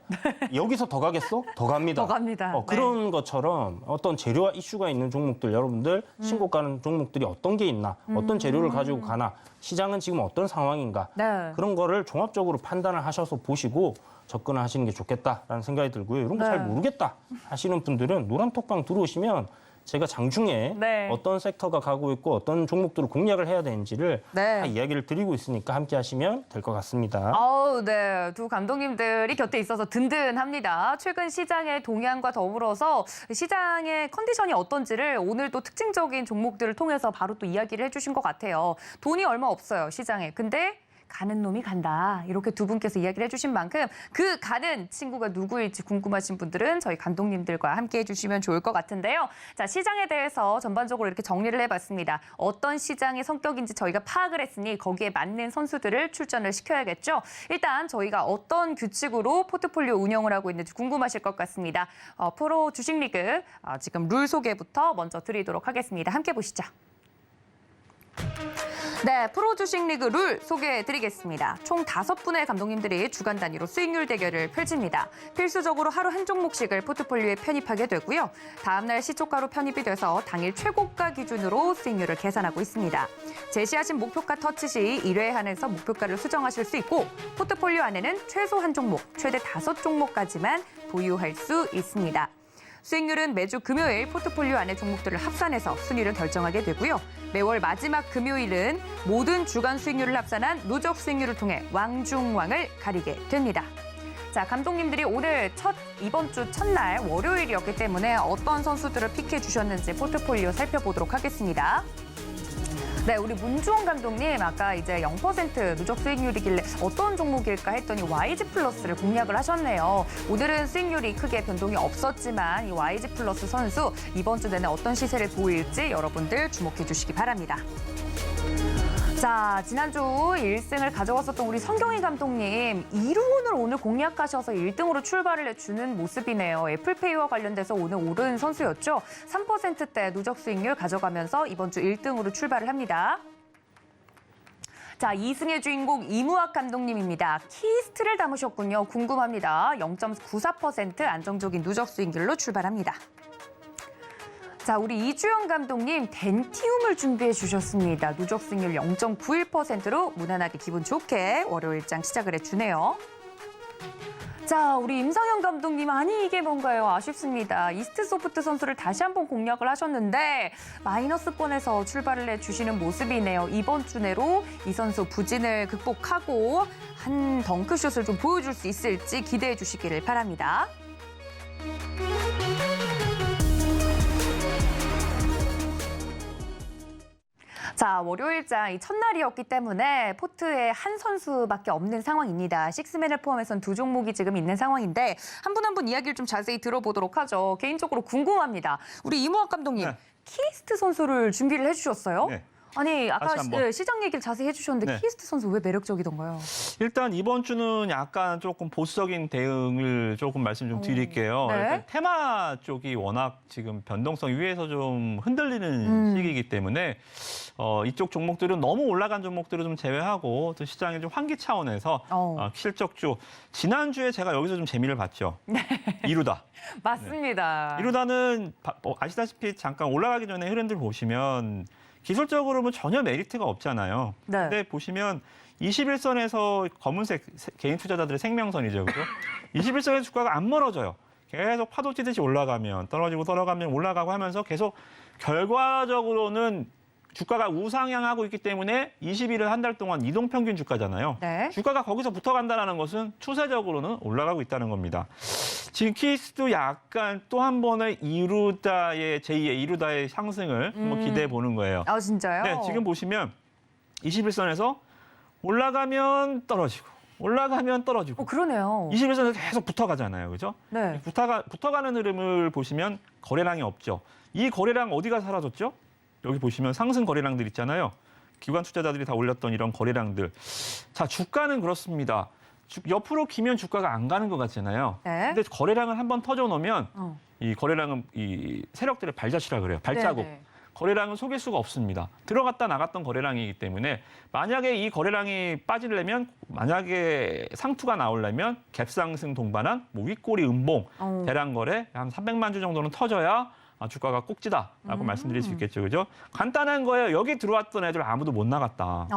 C: 여기서 더 가겠어? 더 갑니다.
B: 더 갑니다.
C: 그런 것처럼 어떤 재료와 이슈가 있는 종목들 여러분들 신고가는 종목들이 어떤 게 있나 어떤 재료를 가지고 가나 시장은 지금 어떤 상황인가
B: 네.
C: 그런 거를 종합적으로 판단을 하셔서 보시고 접근을 하시는 게 좋겠다라는 생각이 들고요. 이런 거 잘
B: 네.
C: 모르겠다 하시는 분들은 노란톡방 들어오시면 제가 장중에
B: 네.
C: 어떤 섹터가 가고 있고 어떤 종목들을 공략을 해야 되는지를
B: 네.
C: 다 이야기를 드리고 있으니까 함께 하시면 될 것 같습니다.
B: 아우, 네. 두 감독님들이 곁에 있어서 든든합니다. 최근 시장의 동향과 더불어서 시장의 컨디션이 어떤지를 오늘도 특징적인 종목들을 통해서 바로 또 이야기를 해주신 것 같아요. 돈이 얼마 없어요, 시장에. 근데 가는 놈이 간다. 이렇게 두 분께서 이야기를 해주신 만큼 그 가는 친구가 누구일지 궁금하신 분들은 저희 감독님들과 함께 해주시면 좋을 것 같은데요. 자, 시장에 대해서 전반적으로 이렇게 정리를 해봤습니다. 어떤 시장의 성격인지 저희가 파악을 했으니 거기에 맞는 선수들을 출전을 시켜야겠죠. 일단 저희가 어떤 규칙으로 포트폴리오 운영을 하고 있는지 궁금하실 것 같습니다. 프로 주식리그 지금 룰 소개부터 먼저 드리도록 하겠습니다. 함께 보시죠. 네, 프로 주식 리그 룰 소개해드리겠습니다. 총 5분의 감독님들이 주간 단위로 수익률 대결을 펼칩니다. 필수적으로 하루 한 종목씩을 포트폴리오에 편입하게 되고요. 다음날 시초가로 편입이 돼서 당일 최고가 기준으로 수익률을 계산하고 있습니다. 제시하신 목표가 터치 시 1회에 한해서 목표가를 수정하실 수 있고 포트폴리오 안에는 최소 한 종목, 최대 5종목까지만 보유할 수 있습니다. 수익률은 매주 금요일 포트폴리오 안의 종목들을 합산해서 순위를 결정하게 되고요. 매월 마지막 금요일은 모든 주간 수익률을 합산한 누적 수익률을 통해 왕중왕을 가리게 됩니다. 자, 감독님들이 오늘 이번 주 첫날 월요일이었기 때문에 어떤 선수들을 픽해 주셨는지 포트폴리오 살펴보도록 하겠습니다. 네, 우리 문주원 감독님 아까 이제 0% 누적 수익률이길래 어떤 종목일까 했더니 YG 플러스를 공략을 하셨네요. 오늘은 수익률이 크게 변동이 없었지만 이 YG 플러스 선수 이번 주 내내 어떤 시세를 보일지 여러분들 주목해 주시기 바랍니다. 자, 지난주 1승을 가져왔었던 우리 성경희 감독님, 이루온을 오늘 공략하셔서 1등으로 출발을 해주는 모습이네요. 애플페이와 관련돼서 오늘 오른 선수였죠. 3%대 누적 수익률 가져가면서 이번 주 1등으로 출발을 합니다. 자, 2승의 주인공 이무학 감독님입니다. 키스트를 담으셨군요. 궁금합니다. 0.94% 안정적인 누적 수익률로 출발합니다. 자, 우리 이주영 감독님 덴티움을 준비해 주셨습니다. 누적 수익률 0.91%로 무난하게 기분 좋게 월요일장 시작을 해주네요. 자, 우리 임상현 감독님, 아니 이게 뭔가요? 아쉽습니다. 이스트소프트 선수를 다시 한번 공략을 하셨는데 마이너스권에서 출발을 해주시는 모습이네요. 이번 주 내로 이 선수 부진을 극복하고 한 덩크슛을 좀 보여줄 수 있을지 기대해 주시기를 바랍니다. 자, 월요일장 이 첫날이었기 때문에 포트에 한 선수밖에 없는 상황입니다. 식스맨을 포함해선 2종목이 지금 있는 상황인데 한 분 한 분 이야기를 좀 자세히 들어보도록 하죠. 개인적으로 궁금합니다. 우리 이무학 감독님,
D: 네.
B: 키스트 선수를 준비를 해주셨어요?
D: 네.
B: 아니, 아까
D: 다시 한번.
B: 시장 얘기를 자세히 해주셨는데
D: 네.
B: 키스트 선수 왜 매력적이던가요?
D: 일단 이번 주는 약간 조금 보수적인 대응을 조금 말씀 좀 드릴게요.
B: 네.
D: 일단 테마 쪽이 워낙 지금 변동성 위에서 좀 흔들리는 시기이기 때문에 이쪽 종목들은 너무 올라간 종목들을 좀 제외하고 또 시장의 좀 환기 차원에서 실적주 지난주에 제가 여기서 좀 재미를 봤죠. 이루다.
B: 맞습니다.
D: 이루다는 아시다시피 잠깐 올라가기 전에 흐름들 보시면 기술적으로는 전혀 메리트가 없잖아요.
B: 네.
D: 근데 보시면 21선에서 검은색 개인 투자자들의 생명선이죠. 그죠? 21선의 주가가 안 멀어져요. 계속 파도 찌듯이 올라가면 떨어지고 올라가고 하면서 계속 결과적으로는 주가가 우상향하고 있기 때문에 20일은 한 달 동안 이동평균 주가잖아요.
B: 네.
D: 주가가 거기서 붙어간다는 것은 추세적으로는 올라가고 있다는 겁니다. 지금 키스도 약간 또 한 번의 이루다의 제2의 이루다의 상승을 한번 기대해 보는 거예요.
B: 아, 진짜요?
D: 네, 지금 보시면 21선에서 올라가면 떨어지고 올라가면 떨어지고
B: 그러네요.
D: 21선에서 계속 붙어가잖아요. 그죠?
B: 네.
D: 붙어가는 흐름을 보시면 거래량이 없죠. 이 거래량 어디가 사라졌죠? 여기 보시면 상승 거래량들 있잖아요. 기관 투자자들이 다 올렸던 이런 거래량들. 자, 주가는 그렇습니다. 옆으로 기면 주가가 안 가는 것 같잖아요.
B: 네.
D: 근데 거래량을 한번 터져 놓으면
B: 어.
D: 이 거래량은 이 세력들의 발자취라 그래요. 발자국.
B: 네네.
D: 거래량은 속일 수가 없습니다. 들어갔다 나갔던 거래량이기 때문에 만약에 이 거래량이 빠지려면 만약에 상투가 나오려면 갭상승 동반한 뭐 윗꼬리 음봉 대량 거래 한 300만 주 정도는 터져야 주가가 꼭지다라고 말씀드릴 수 있겠죠. 그죠? 간단한 거예요. 여기 들어왔던 애들 아무도 못 나갔다.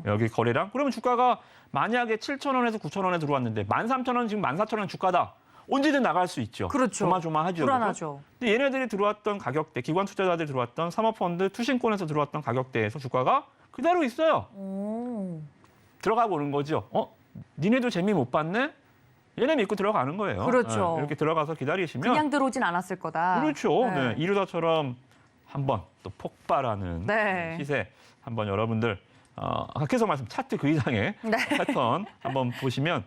D: 여기 거래량. 그러면 주가가 만약에 7,000원에서 9,000원에 들어왔는데 13,000원 지금 14,000원 주가다. 언제든 나갈 수 있죠.
B: 그렇죠.
D: 조마조마하죠.
B: 불안하죠.
D: 그렇죠? 근데 얘네들이 들어왔던 가격대, 기관 투자자들이 들어왔던 사모펀드, 투신권에서 들어왔던 가격대에서 주가가 그대로 있어요. 들어가 보는 거죠. 니네도 재미 못 봤네? 얘네 믿고 들어가는 거예요.
B: 그렇죠.
D: 네, 이렇게 들어가서 기다리시면
B: 그냥 들어오진 않았을 거다.
D: 그렇죠.
B: 네.
D: 네, 이루다처럼 한번 또 폭발하는
B: 네.
D: 시세 한번 여러분들 계속 말씀 차트 그 이상의
B: 네.
D: 패턴 한번 보시면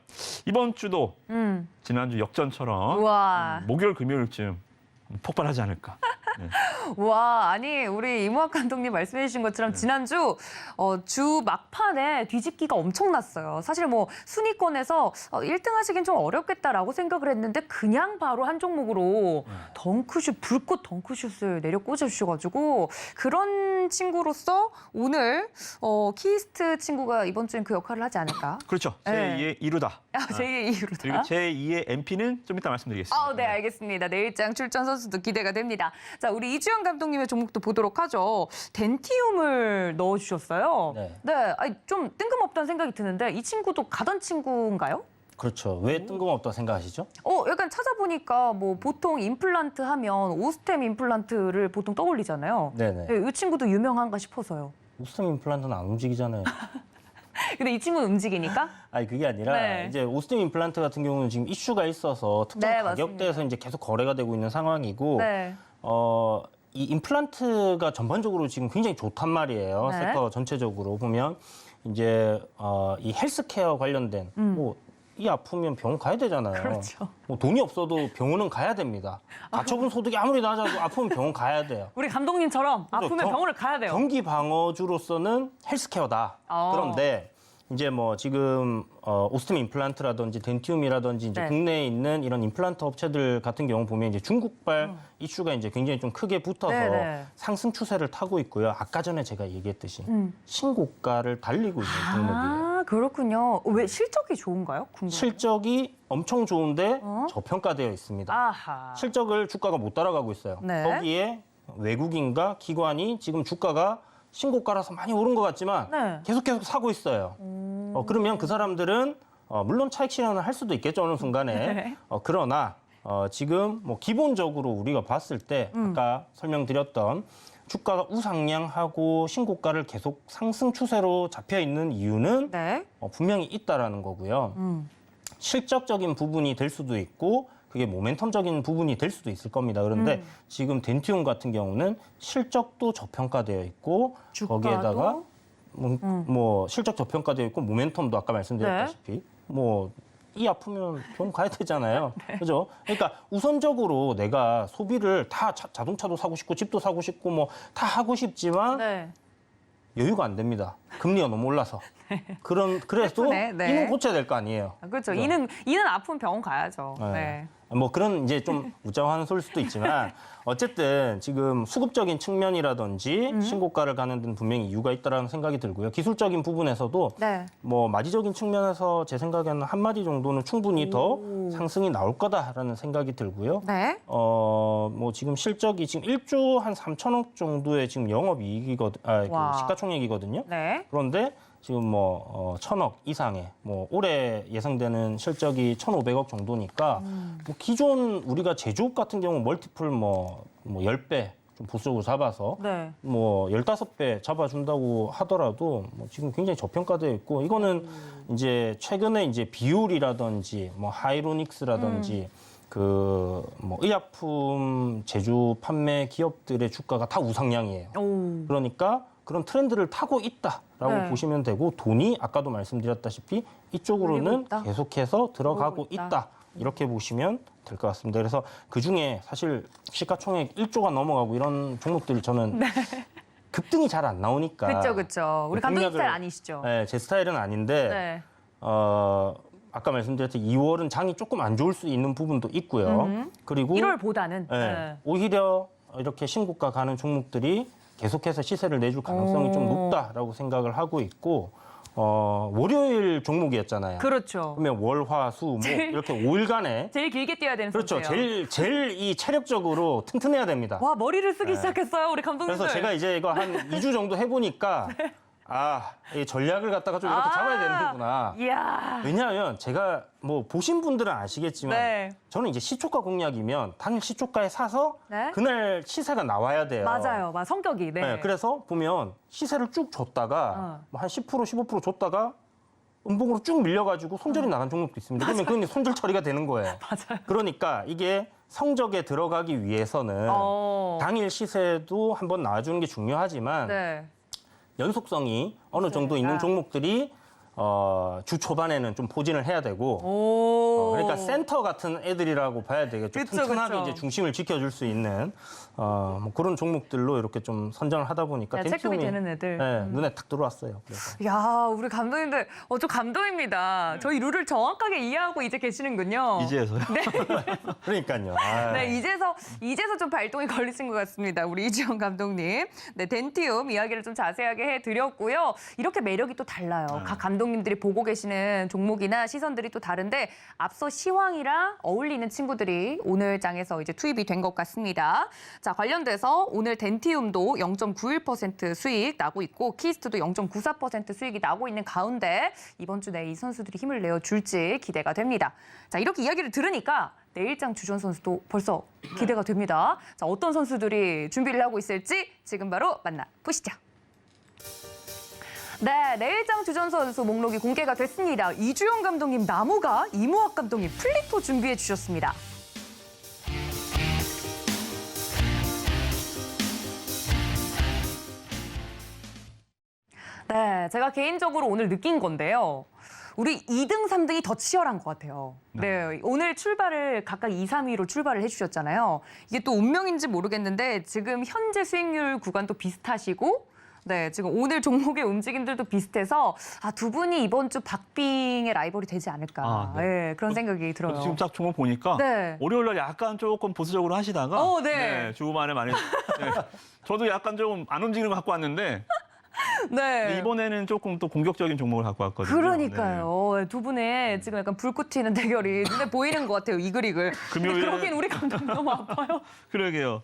D: 이번 주도 지난주 역전처럼
B: 우와.
D: 목요일 금요일쯤 폭발하지 않을까. 네.
B: 와, 아니 우리 이무학 감독님 말씀해 주신 것처럼 지난주 주 막판에 뒤집기가 엄청났어요. 사실 뭐 순위권에서 1등 하시긴 좀 어렵겠다라고 생각을 했는데 그냥 바로 한 종목으로 덩크슛, 불꽃 덩크슛을 내려 꽂아주셔가지고 그런 친구로서 오늘 키스트 친구가 이번 주엔 그 역할을 하지 않을까?
D: 그렇죠.
B: 네.
D: 제2의 이루다.
B: 제2의 이유로다.
D: 그리고 제2의 MP는 좀 이따 말씀드리겠습니다.
B: 네, 알겠습니다. 내일장 출전 선수도 기대가 됩니다. 자, 우리 이주영 감독님의 종목도 보도록 하죠. 덴티움을 넣어주셨어요.
C: 네.
B: 아니, 좀 뜬금없다는 생각이 드는데 이 친구도 가던 친구인가요?
C: 그렇죠. 왜 뜬금없다 생각하시죠?
B: 약간 찾아보니까 뭐 보통 임플란트 하면 오스템 임플란트를 보통 떠올리잖아요.
C: 네네.
B: 이 친구도 유명한가 싶어서요.
C: 오스템 임플란트는 안 움직이잖아요.
B: 근데 이 친구는 움직이니까?
C: 아니 그게 아니라
B: 네.
C: 이제 오스템 임플란트 같은 경우는 지금 이슈가 있어서 특정
B: 네,
C: 가격대에서 이제 계속 거래가 되고 있는 상황이고
B: 네.
C: 이 임플란트가 전반적으로 지금 굉장히 좋단 말이에요.
B: 네.
C: 섹터 전체적으로 보면 이제 이 헬스케어 관련된 뭐 이 아프면 병원 가야 되잖아요.
B: 그렇죠.
C: 뭐 돈이 없어도 병원은 가야 됩니다. 가처분 소득이 아무리 낮아도 아프면 병원 가야 돼요.
B: 우리 감독님처럼
C: 그래서
B: 아프면 병원을 가야 돼요.
C: 경기 방어주로서는 헬스케어다. 그런데 이제 뭐 지금 오스템 임플란트라든지 덴티움이라든지 이제
B: 네.
C: 국내에 있는 이런 임플란트 업체들 같은 경우 보면 이제 중국발 이슈가 이제 굉장히 좀 크게 붙어서
B: 네네. 상승
C: 추세를 타고 있고요. 아까 전에 제가 얘기했듯이 신고가를 달리고 있는 종목이에요.
B: 그렇군요. 왜 실적이 좋은가요? 궁금해요.
C: 실적이 엄청 좋은데 저평가되어 있습니다.
B: 아하.
C: 실적을 주가가 못 따라가고 있어요.
B: 네.
C: 거기에 외국인과 기관이 지금 주가가 신고가라서 많이 오른 것 같지만
B: 네.
C: 계속 사고 있어요. 그러면 그 사람들은 물론 차익 실현을 할 수도 있겠죠 어느 순간에.
B: 네.
C: 그러나 지금 뭐 기본적으로 우리가 봤을 때 아까 설명드렸던 주가가 우상향하고 신고가를 계속 상승 추세로 잡혀 있는 이유는
B: 네.
C: 분명히 있다라는 거고요. 실적적인 부분이 될 수도 있고 그게 모멘텀적인 부분이 될 수도 있을 겁니다. 그런데 지금 덴티움 같은 경우는 실적도 저평가되어 있고
B: 주가도?
C: 거기에다가 뭐 실적 저평가되어 있고 모멘텀도 아까 말씀드렸다시피 뭐 이 아프면 병원 가야 되잖아요. 그죠? 그러니까 우선적으로 내가 소비를 다 자동차도 사고 싶고 집도 사고 싶고 뭐 다 하고 싶지만
B: 네.
C: 여유가 안 됩니다. 금리가 너무 올라서. 그래도
B: 네, 네.
C: 이는 고쳐야 될 거 아니에요.
B: 그렇죠.
C: 그죠?
B: 이는 아프면 병원 가야죠.
C: 네.
B: 네.
C: 뭐 그런 이제 좀 우짜화하는 소리일 수도 있지만 어쨌든 지금 수급적인 측면이라든지 신고가를 가는 데는 분명히 이유가 있다라는 생각이 들고요. 기술적인 부분에서도
B: 네.
C: 뭐 마디적인 측면에서 제 생각에는 한 마디 정도는 충분히 더 상승이 나올 거다라는 생각이 들고요.
B: 네.
C: 뭐 지금 실적이 지금 1조 한 3천억 정도의 지금 영업이익이거든,
B: 와.
C: 그 시가총액이거든요.
B: 네.
C: 그런데 지금 뭐 1,000억 이상의 뭐 올해 예상되는 실적이 1,500억 정도니까 뭐 기존 우리가 제조업 같은 경우 멀티플 뭐 10배 좀 보수적으로 잡아서
B: 네.
C: 뭐 15배 잡아준다고 하더라도 뭐 지금 굉장히 저평가되어 있고 이거는 이제 최근에 이제 비율이라든지 뭐 하이로닉스라든지 그 뭐 의약품 제조 판매 기업들의 주가가 다 우상향이에요.
B: 오.
C: 그러니까 그런 트렌드를 타고 있다라고
B: 네.
C: 보시면 되고 돈이 아까도 말씀드렸다시피
B: 몰리고
C: 이쪽으로는
B: 있다?
C: 계속해서 들어가고
B: 들어오고 있다.
C: 있다. 이렇게 보시면 될 것 같습니다. 그래서 그중에 사실 시가총액 1조가 넘어가고 이런 종목들이 저는 급등이 잘 안 나오니까
B: 그쵸. 우리 감독님 스타일 아니시죠?
C: 네, 제 스타일은 아닌데
B: 네.
C: 아까 말씀드렸듯이 2월은 장이 조금 안 좋을 수 있는 부분도 있고요. 그리고
B: 1월보다는.
C: 네, 오히려 이렇게 신고가 가는 종목들이 계속해서 시세를 내줄 가능성이 좀 높다라고 생각을 하고 있고 월요일 종목이었잖아요.
B: 그렇죠.
C: 그러면 월, 화, 수, 목 이렇게 5일간에
B: 제일 길게 뛰어야 되는
C: 그렇죠.
B: 선수예요.
C: 제일 이 체력적으로 튼튼해야 됩니다.
B: 와, 머리를 쓰기 시작했어요, 우리 감독님.
C: 그래서 제가 이제 이거 한 2주 정도 해보니까 이 전략을 갖다가 좀 이렇게 잡아야 되는구나.
B: 이야.
C: 왜냐하면 제가 뭐 보신 분들은 아시겠지만
B: 네.
C: 저는 이제 시초가 공략이면 당일 시초가에 사서
B: 네.
C: 그날 시세가 나와야 돼요.
B: 맞아요. 성격이. 네.
C: 네, 그래서 보면 시세를 쭉 줬다가 뭐한 10%, 15% 줬다가 음봉으로 쭉 밀려가지고 손절이 나간 종목도 있습니다. 그러면 그건 손절 처리가 되는 거예요.
B: 맞아요.
C: 그러니까 이게 성적에 들어가기 위해서는 당일 시세도 한번 나와주는 게 중요하지만
B: 네.
C: 연속성이 어느 정도 있는 종목들이 주 초반에는 좀 포진을 해야 되고 그러니까 센터 같은 애들이라고 봐야 되겠죠.
B: 그쵸,
C: 튼튼하게
B: 그쵸.
C: 이제 중심을 지켜줄 수 있는 뭐 그런 종목들로 이렇게 좀 선정을 하다 보니까
B: 네, 체급이 되는 애들.
C: 네, 눈에 탁 들어왔어요. 그래서.
B: 야, 우리 감독님들 저 감동입니다. 저희 룰을 정확하게 이해하고 이제 계시는군요.
D: 이제서요?
C: 그러니까요. 아.
B: 네, 이제서 좀 발동이 걸리신 것 같습니다. 우리 이주영 감독님. 네, 덴티움 이야기를 좀 자세하게 해드렸고요. 이렇게 매력이 또 달라요. 각 감독님들이 보고 계시는 종목이나 시선들이 또 다른데 앞서 시황이랑 어울리는 친구들이 오늘 장에서 이제 투입이 된 것 같습니다. 자, 관련돼서 오늘 덴티움도 0.91% 수익 나고 있고 키스트도 0.94% 수익이 나고 있는 가운데 이번 주 내에 이 선수들이 힘을 내어줄지 기대가 됩니다. 자, 이렇게 이야기를 들으니까 내일장 주전 선수도 벌써 기대가 됩니다. 자, 어떤 선수들이 준비를 하고 있을지 지금 바로 만나보시죠. 네, 내일장 주전 선수 목록이 공개가 됐습니다. 이주영 감독님 나무가, 이무학 감독님 플리토 준비해 주셨습니다. 네, 제가 개인적으로 오늘 느낀 건데요. 우리 2등, 3등이 더 치열한 것 같아요. 네, 오늘 출발을 각각 2, 3위로 출발을 해주셨잖아요. 이게 또 운명인지 모르겠는데 지금 현재 수익률 구간도 비슷하시고 네, 지금 오늘 종목의 움직임들도 비슷해서 두 분이 이번 주 박빙의 라이벌이 되지 않을까. 네, 그런 생각이 들어요.
D: 지금 딱 종목 보니까
B: 네.
D: 월요일 날 약간 조금 보수적으로 하시다가
B: 네.
D: 주말에 많이 저도 약간 좀 안 움직이는 거 갖고 왔는데
B: 네.
D: 이번에는 조금 또 공격적인 종목을 갖고 왔거든요.
B: 그러니까요. 두 분의 지금 약간 불꽃 튀는 대결이 눈에 보이는 것 같아요. 이글이글. 근데
D: 금요일에-
B: 그러긴 우리 감독 너무 아파요.
D: 그러게요.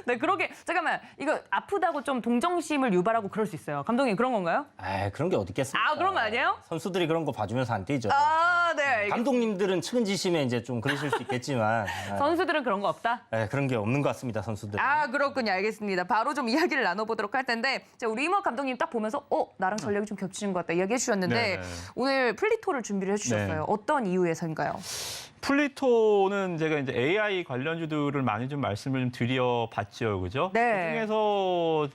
B: 네, 그러게. 잠깐만. 이거 아프다고 좀 동정심을 유발하고 그럴 수 있어요. 감독님 그런 건가요?
C: 그런 게 어디 있겠습니까?
B: 그런 거 아니에요?
C: 선수들이 그런 거 봐주면서 안 뛰죠.
B: 네. 알겠습니다.
C: 감독님들은 측은지심에 이제 좀 그러실 수 있겠지만
B: 선수들은 그런 거 없다?
C: 그런 게 없는 것 같습니다, 선수들.
B: 그렇군요. 알겠습니다. 바로 좀 이야기를 나눠보도록 할 텐데 자, 우리 이모 감독님 딱 보면서 나랑 전략이 좀 겹치는 것 같다 이야기해 주셨는데
D: 네.
B: 오늘 플리토를 준비를 해주셨어요.
D: 네.
B: 어떤 이유에서인가요?
D: 플리토는 제가 이제 AI 관련주들을 많이 좀 말씀을 좀 드려봤죠, 그죠?
B: 네.
D: 그중에서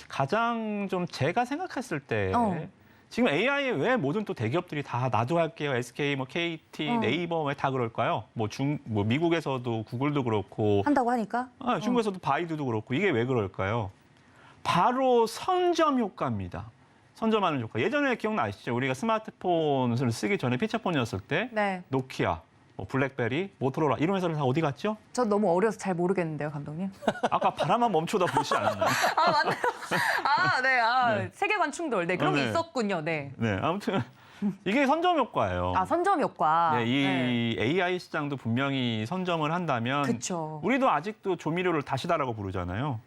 D: 가장 좀 제가 생각했을 때 지금 AI에 왜 모든 또 대기업들이 다 나도 할게요, SK, 뭐 KT, 네이버 왜 다 그럴까요? 뭐 미국에서도 구글도 그렇고
B: 한다고 하니까?
D: 중국에서도 바이두도 그렇고 이게 왜 그럴까요? 바로 선점 효과입니다. 선점하는 효과. 예전에 기억나시죠? 우리가 스마트폰을 쓰기 전에 피처폰이었을 때
B: 네.
D: 노키아, 뭐 블랙베리, 모토로라 이런 회사들 다 어디 갔죠?
B: 저 너무 어려서 잘 모르겠는데요, 감독님.
D: 아까 바람만 멈춰다 보시지 않았나요?
B: 맞네요. 네. 세계관 충돌. 네, 그런 게
D: 네.
B: 있었군요. 네.
D: 네, 아무튼 이게 선점 효과예요.
B: 선점 효과.
D: 네, 이 AI 시장도 분명히 선점을 한다면
B: 그쵸.
D: 우리도 아직도 조미료를 다시다라고 부르잖아요.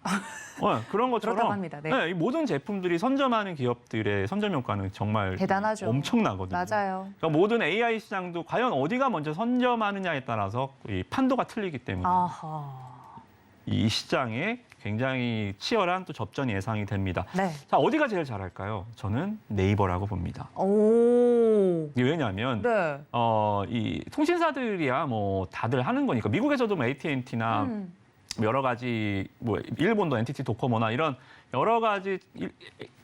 D: 그런 것처럼
B: 그렇다고 합니다. 네.
D: 이 모든 제품들이 선점하는 기업들의 선점 효과는 정말
B: 대단하죠.
D: 엄청나거든요.
B: 맞아요.
D: 그러니까 모든 AI 시장도 과연 어디가 먼저 선점하느냐에 따라서 이 판도가 틀리기 때문에
B: 아하.
D: 이 시장의 굉장히 치열한 또 접전이 예상이 됩니다.
B: 네.
D: 자, 어디가 제일 잘할까요? 저는 네이버라고 봅니다.
B: 오.
D: 이게 왜냐하면
B: 네.
D: 이 통신사들이야 뭐 다들 하는 거니까 미국에서도 뭐 AT&T나 여러 가지 뭐 일본도 NTT 도코모나 이런 여러 가지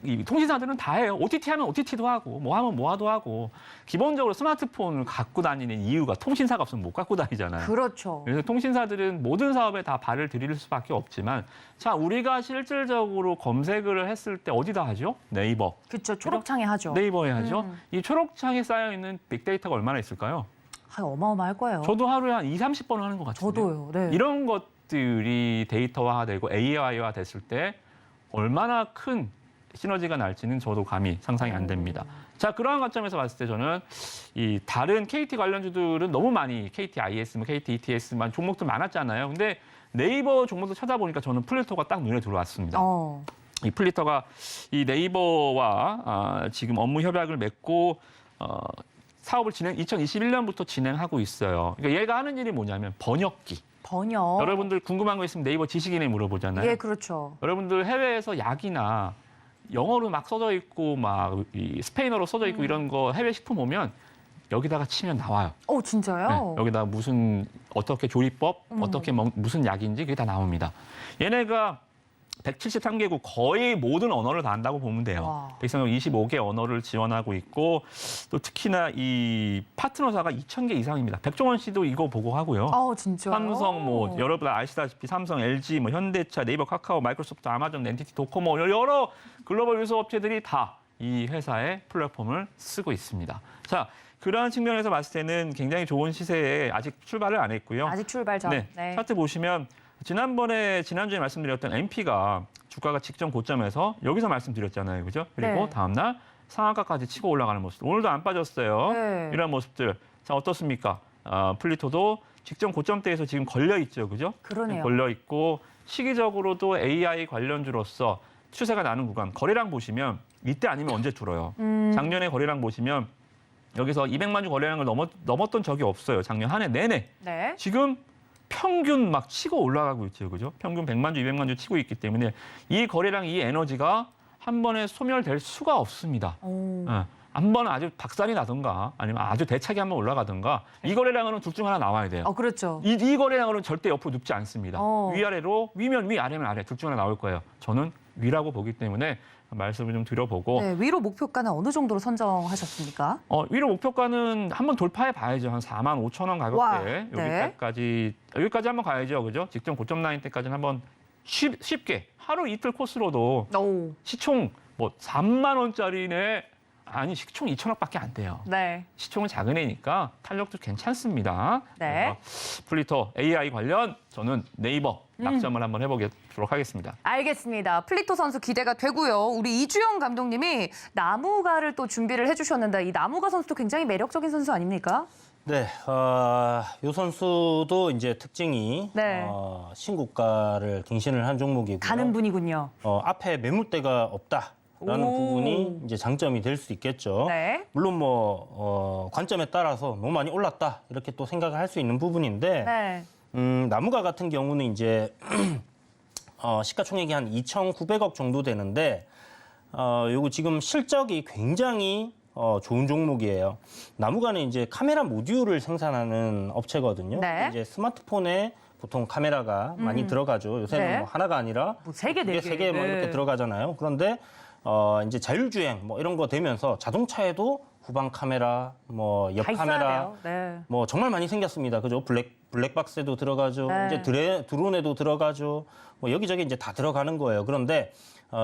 D: 이 통신사들은 다 해요. OTT 하면 OTT도 하고 뭐 하면 뭐하도 하고 기본적으로 스마트폰을 갖고 다니는 이유가 통신사가 없으면 못 갖고 다니잖아요.
B: 그렇죠.
D: 그래서 통신사들은 모든 사업에 다 발을 들일 수밖에 없지만 자 우리가 실질적으로 검색을 했을 때 어디다 하죠? 네이버.
B: 그렇죠. 초록창에 하죠.
D: 네이버에 하죠. 이 초록창에 쌓여 있는 빅데이터가 얼마나 있을까요?
B: 어마어마할 거예요.
D: 저도 하루에 한 2, 30번을 하는 것 같은데.
B: 저도요. 네.
D: 이런 것들이 데이터화되고 AI화 됐을 때 얼마나 큰 시너지가 날지는 저도 감히 상상이 안 됩니다. 자, 그러한 관점에서 봤을 때 저는 이 다른 KT 관련주들은 너무 많이 KT IS, 뭐 KT ETS만 종목들 많았잖아요. 근데 네이버 종목도 찾아보니까 저는 플리터가 딱 눈에 들어왔습니다. 이 플리터가 이 네이버와 지금 업무 협약을 맺고 사업을 2021년부터 진행하고 있어요. 그러니까 얘가 하는 일이 뭐냐면 번역기.
B: 번역.
D: 여러분들 궁금한 거 있으면 네이버 지식인에 물어보잖아요.
B: 예, 그렇죠.
D: 여러분들 해외에서 약이나 영어로 막 써져 있고 막 이 스페인어로 써져 있고 이런 거 해외 식품 오면 여기다가 치면 나와요.
B: 오, 진짜요?
D: 네, 여기다 무슨 어떻게 조리법, 어떻게 무슨 약인지 그게 다 나옵니다. 얘네가 173개국 거의 모든 언어를 다 한다고 보면 돼요.
B: 와.
D: 125개 언어를 지원하고 있고 또 특히나 이 파트너사가 2,000개 이상입니다. 백종원 씨도 이거 보고 하고요.
B: 진짜요?
D: 삼성 뭐 여러분 아시다시피 삼성, LG, 뭐 현대차, 네이버, 카카오, 마이크로소프트, 아마존, NTT 도코모 여러 글로벌 유수 업체들이 다 이 회사의 플랫폼을 쓰고 있습니다. 자, 그러한 측면에서 봤을 때는 굉장히 좋은 시세에 아직 출발을 안 했고요.
B: 아직 출발 전.
D: 네, 차트 보시면 지난주에 말씀드렸던 MP가 주가가 직전 고점에서 여기서 말씀드렸잖아요. 그죠? 그리고
B: 네.
D: 다음날 상한가까지 치고 올라가는 모습. 오늘도 안 빠졌어요.
B: 네.
D: 이런 모습들. 자, 어떻습니까? 플리토도 직전 고점대에서 지금 걸려 있죠. 그죠?
B: 그러네요.
D: 걸려 있고 시기적으로도 AI 관련주로서 추세가 나는 구간. 거래량 보시면 이때 아니면 언제 줄어요. 작년에 거래량 보시면 여기서 200만 주 거래량을 넘었던 적이 없어요. 작년 한 해 내내.
B: 네.
D: 지금 평균 막 치고 올라가고 있죠. 그죠? 평균 100만 주, 200만 주 치고 있기 때문에 이 거래량, 이 에너지가 한 번에 소멸될 수가 없습니다. 한 번 아주 박살이 나든가 아니면 아주 대차게 한번 올라가든가 이 거래량으로는 둘 중 하나 나와야 돼요.
B: 그렇죠.
D: 이 거래량으로는 절대 옆으로 눕지 않습니다. 위아래로, 위면 위, 아래면 아래 둘 중 하나 나올 거예요. 저는 위라고 보기 때문에 말씀을 좀 드려보고.
B: 네, 위로 목표가는 어느 정도로 선정하셨습니까?
D: 위로 목표가는 한번 돌파해 봐야죠. 한 45,000원 가격대.
B: 네.
D: 여기까지 한번 가야죠. 그죠? 직전 고점 라인 때까지는 한번 쉽게 하루 이틀 코스로도 시총 뭐 3만 원짜리네. 아니, 시총 2천억밖에 안 돼요.
B: 네.
D: 시총은 작은 애니까 탄력도 괜찮습니다.
B: 네.
D: 플리터 AI 관련 저는 네이버 낙점을 한번 해보도록 하겠습니다.
B: 알겠습니다. 플리토 선수 기대가 되고요. 우리 이주영 감독님이 나무가를 또 준비를 해주셨는데 이 나무가 선수도 굉장히 매력적인 선수 아닙니까?
C: 네, 이 선수도 이제 특징이
B: 네.
C: 신고가를 갱신을 한 종목이고요.
B: 가는 분이군요.
C: 앞에 매물대가 없다라는 부분이 이제 장점이 될 수 있겠죠.
B: 네.
C: 물론 뭐 관점에 따라서 너무 많이 올랐다 이렇게 또 생각을 할 수 있는 부분인데
B: 네.
C: 나무가 같은 경우는 이제 시가총액이 한 2,900억 정도 되는데 요거 지금 실적이 굉장히 좋은 종목이에요. 나무가는 이제 카메라 모듈을 생산하는 업체거든요.
B: 네.
C: 이제 스마트폰에 보통 카메라가 많이 들어가죠. 요새는
B: 네.
C: 뭐 하나가 아니라
B: 뭐 3개, 4개.
C: 3개 뭐 이렇게 들어가잖아요. 그런데 이제 자율주행 뭐 이런 거 되면서 자동차에도 후방 카메라, 뭐 옆
B: 다 있어야
C: 카메라,
B: 돼요. 네.
C: 뭐 정말 많이 생겼습니다. 그죠? 블랙박스에도 들어가죠.
B: 네.
C: 이제 드론에도 들어가죠. 뭐 여기저기 이제 다 들어가는 거예요. 그런데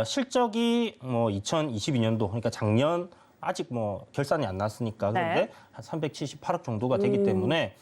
C: 실적이 뭐 2022년도 그러니까 작년 아직 뭐 결산이 안 났으니까 그런데
B: 네.
C: 한 378억 정도가 되기 때문에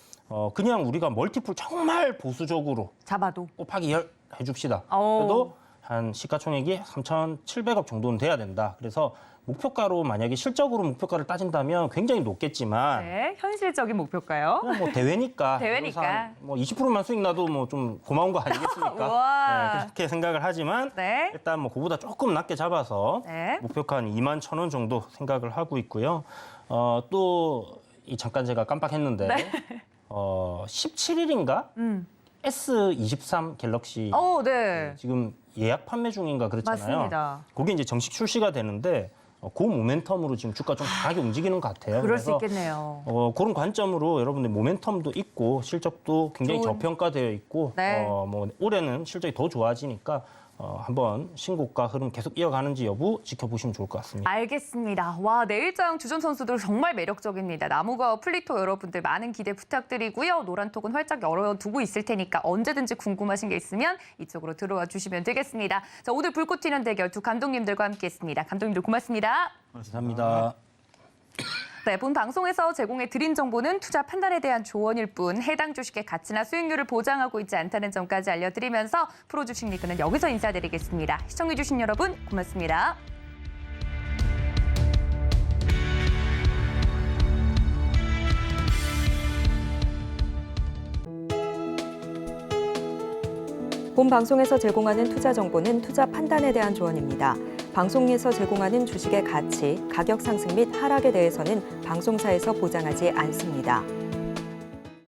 C: 그냥 우리가 멀티플 정말 보수적으로
B: 잡아도.
C: 곱하기 10 해줍시다.
B: 오.
C: 그래도 한 시가총액이 3,700억 정도는 돼야 된다. 그래서 목표가로 만약에 실적으로 목표가를 따진다면 굉장히 높겠지만
B: 네. 현실적인 목표가요.
C: 그냥 뭐 대회니까
B: 대회니까.
C: 그래서 뭐 20%만 수익 나도 뭐 좀 고마운 거 아니겠습니까?
B: 우와.
C: 네, 그렇게 생각을 하지만
B: 네.
C: 일단 뭐 그보다 조금 낮게 잡아서
B: 네.
C: 목표가 한 21,000원 정도 생각을 하고 있고요. 또 잠깐 제가 깜빡했는데 17일인가 S23 갤럭시
B: 네.
C: 지금 예약 판매 중인가 그렇잖아요.
B: 맞습니다.
C: 그게 이제 정식 출시가 되는데 그 모멘텀으로 지금 주가 좀 강하게 움직이는 것 같아요.
B: 그럴 수
C: 그래서
B: 있겠네요.
C: 그런 관점으로 여러분들 모멘텀도 있고 실적도 굉장히
B: 좋은-
C: 저평가되어 있고
B: 네.
C: 뭐 올해는 실적이 더 좋아지니까 한번 신고가 흐름 계속 이어가는지 여부 지켜보시면 좋을 것 같습니다.
B: 알겠습니다. 와, 내일장 주전 선수들 정말 매력적입니다. 나무가 플리토 여러분들 많은 기대 부탁드리고요. 노란톡은 활짝 열어두고 있을 테니까 언제든지 궁금하신 게 있으면 이쪽으로 들어와 주시면 되겠습니다. 자, 오늘 불꽃 튀는 대결 두 감독님들과 함께했습니다. 감독님들 고맙습니다.
C: 감사합니다.
B: 네, 본 방송에서 제공해 드린 정보는 투자 판단에 대한 조언일 뿐 해당 주식의 가치나 수익률을 보장하고 있지 않다는 점까지 알려드리면서 프로 주식 리그는 여기서 인사드리겠습니다. 시청해주신 여러분 고맙습니다.
A: 본 방송에서 제공하는 투자 정보는 투자 판단에 대한 조언입니다. 방송에서 제공하는 주식의 가치, 가격 상승 및 하락에 대해서는 방송사에서 보장하지 않습니다.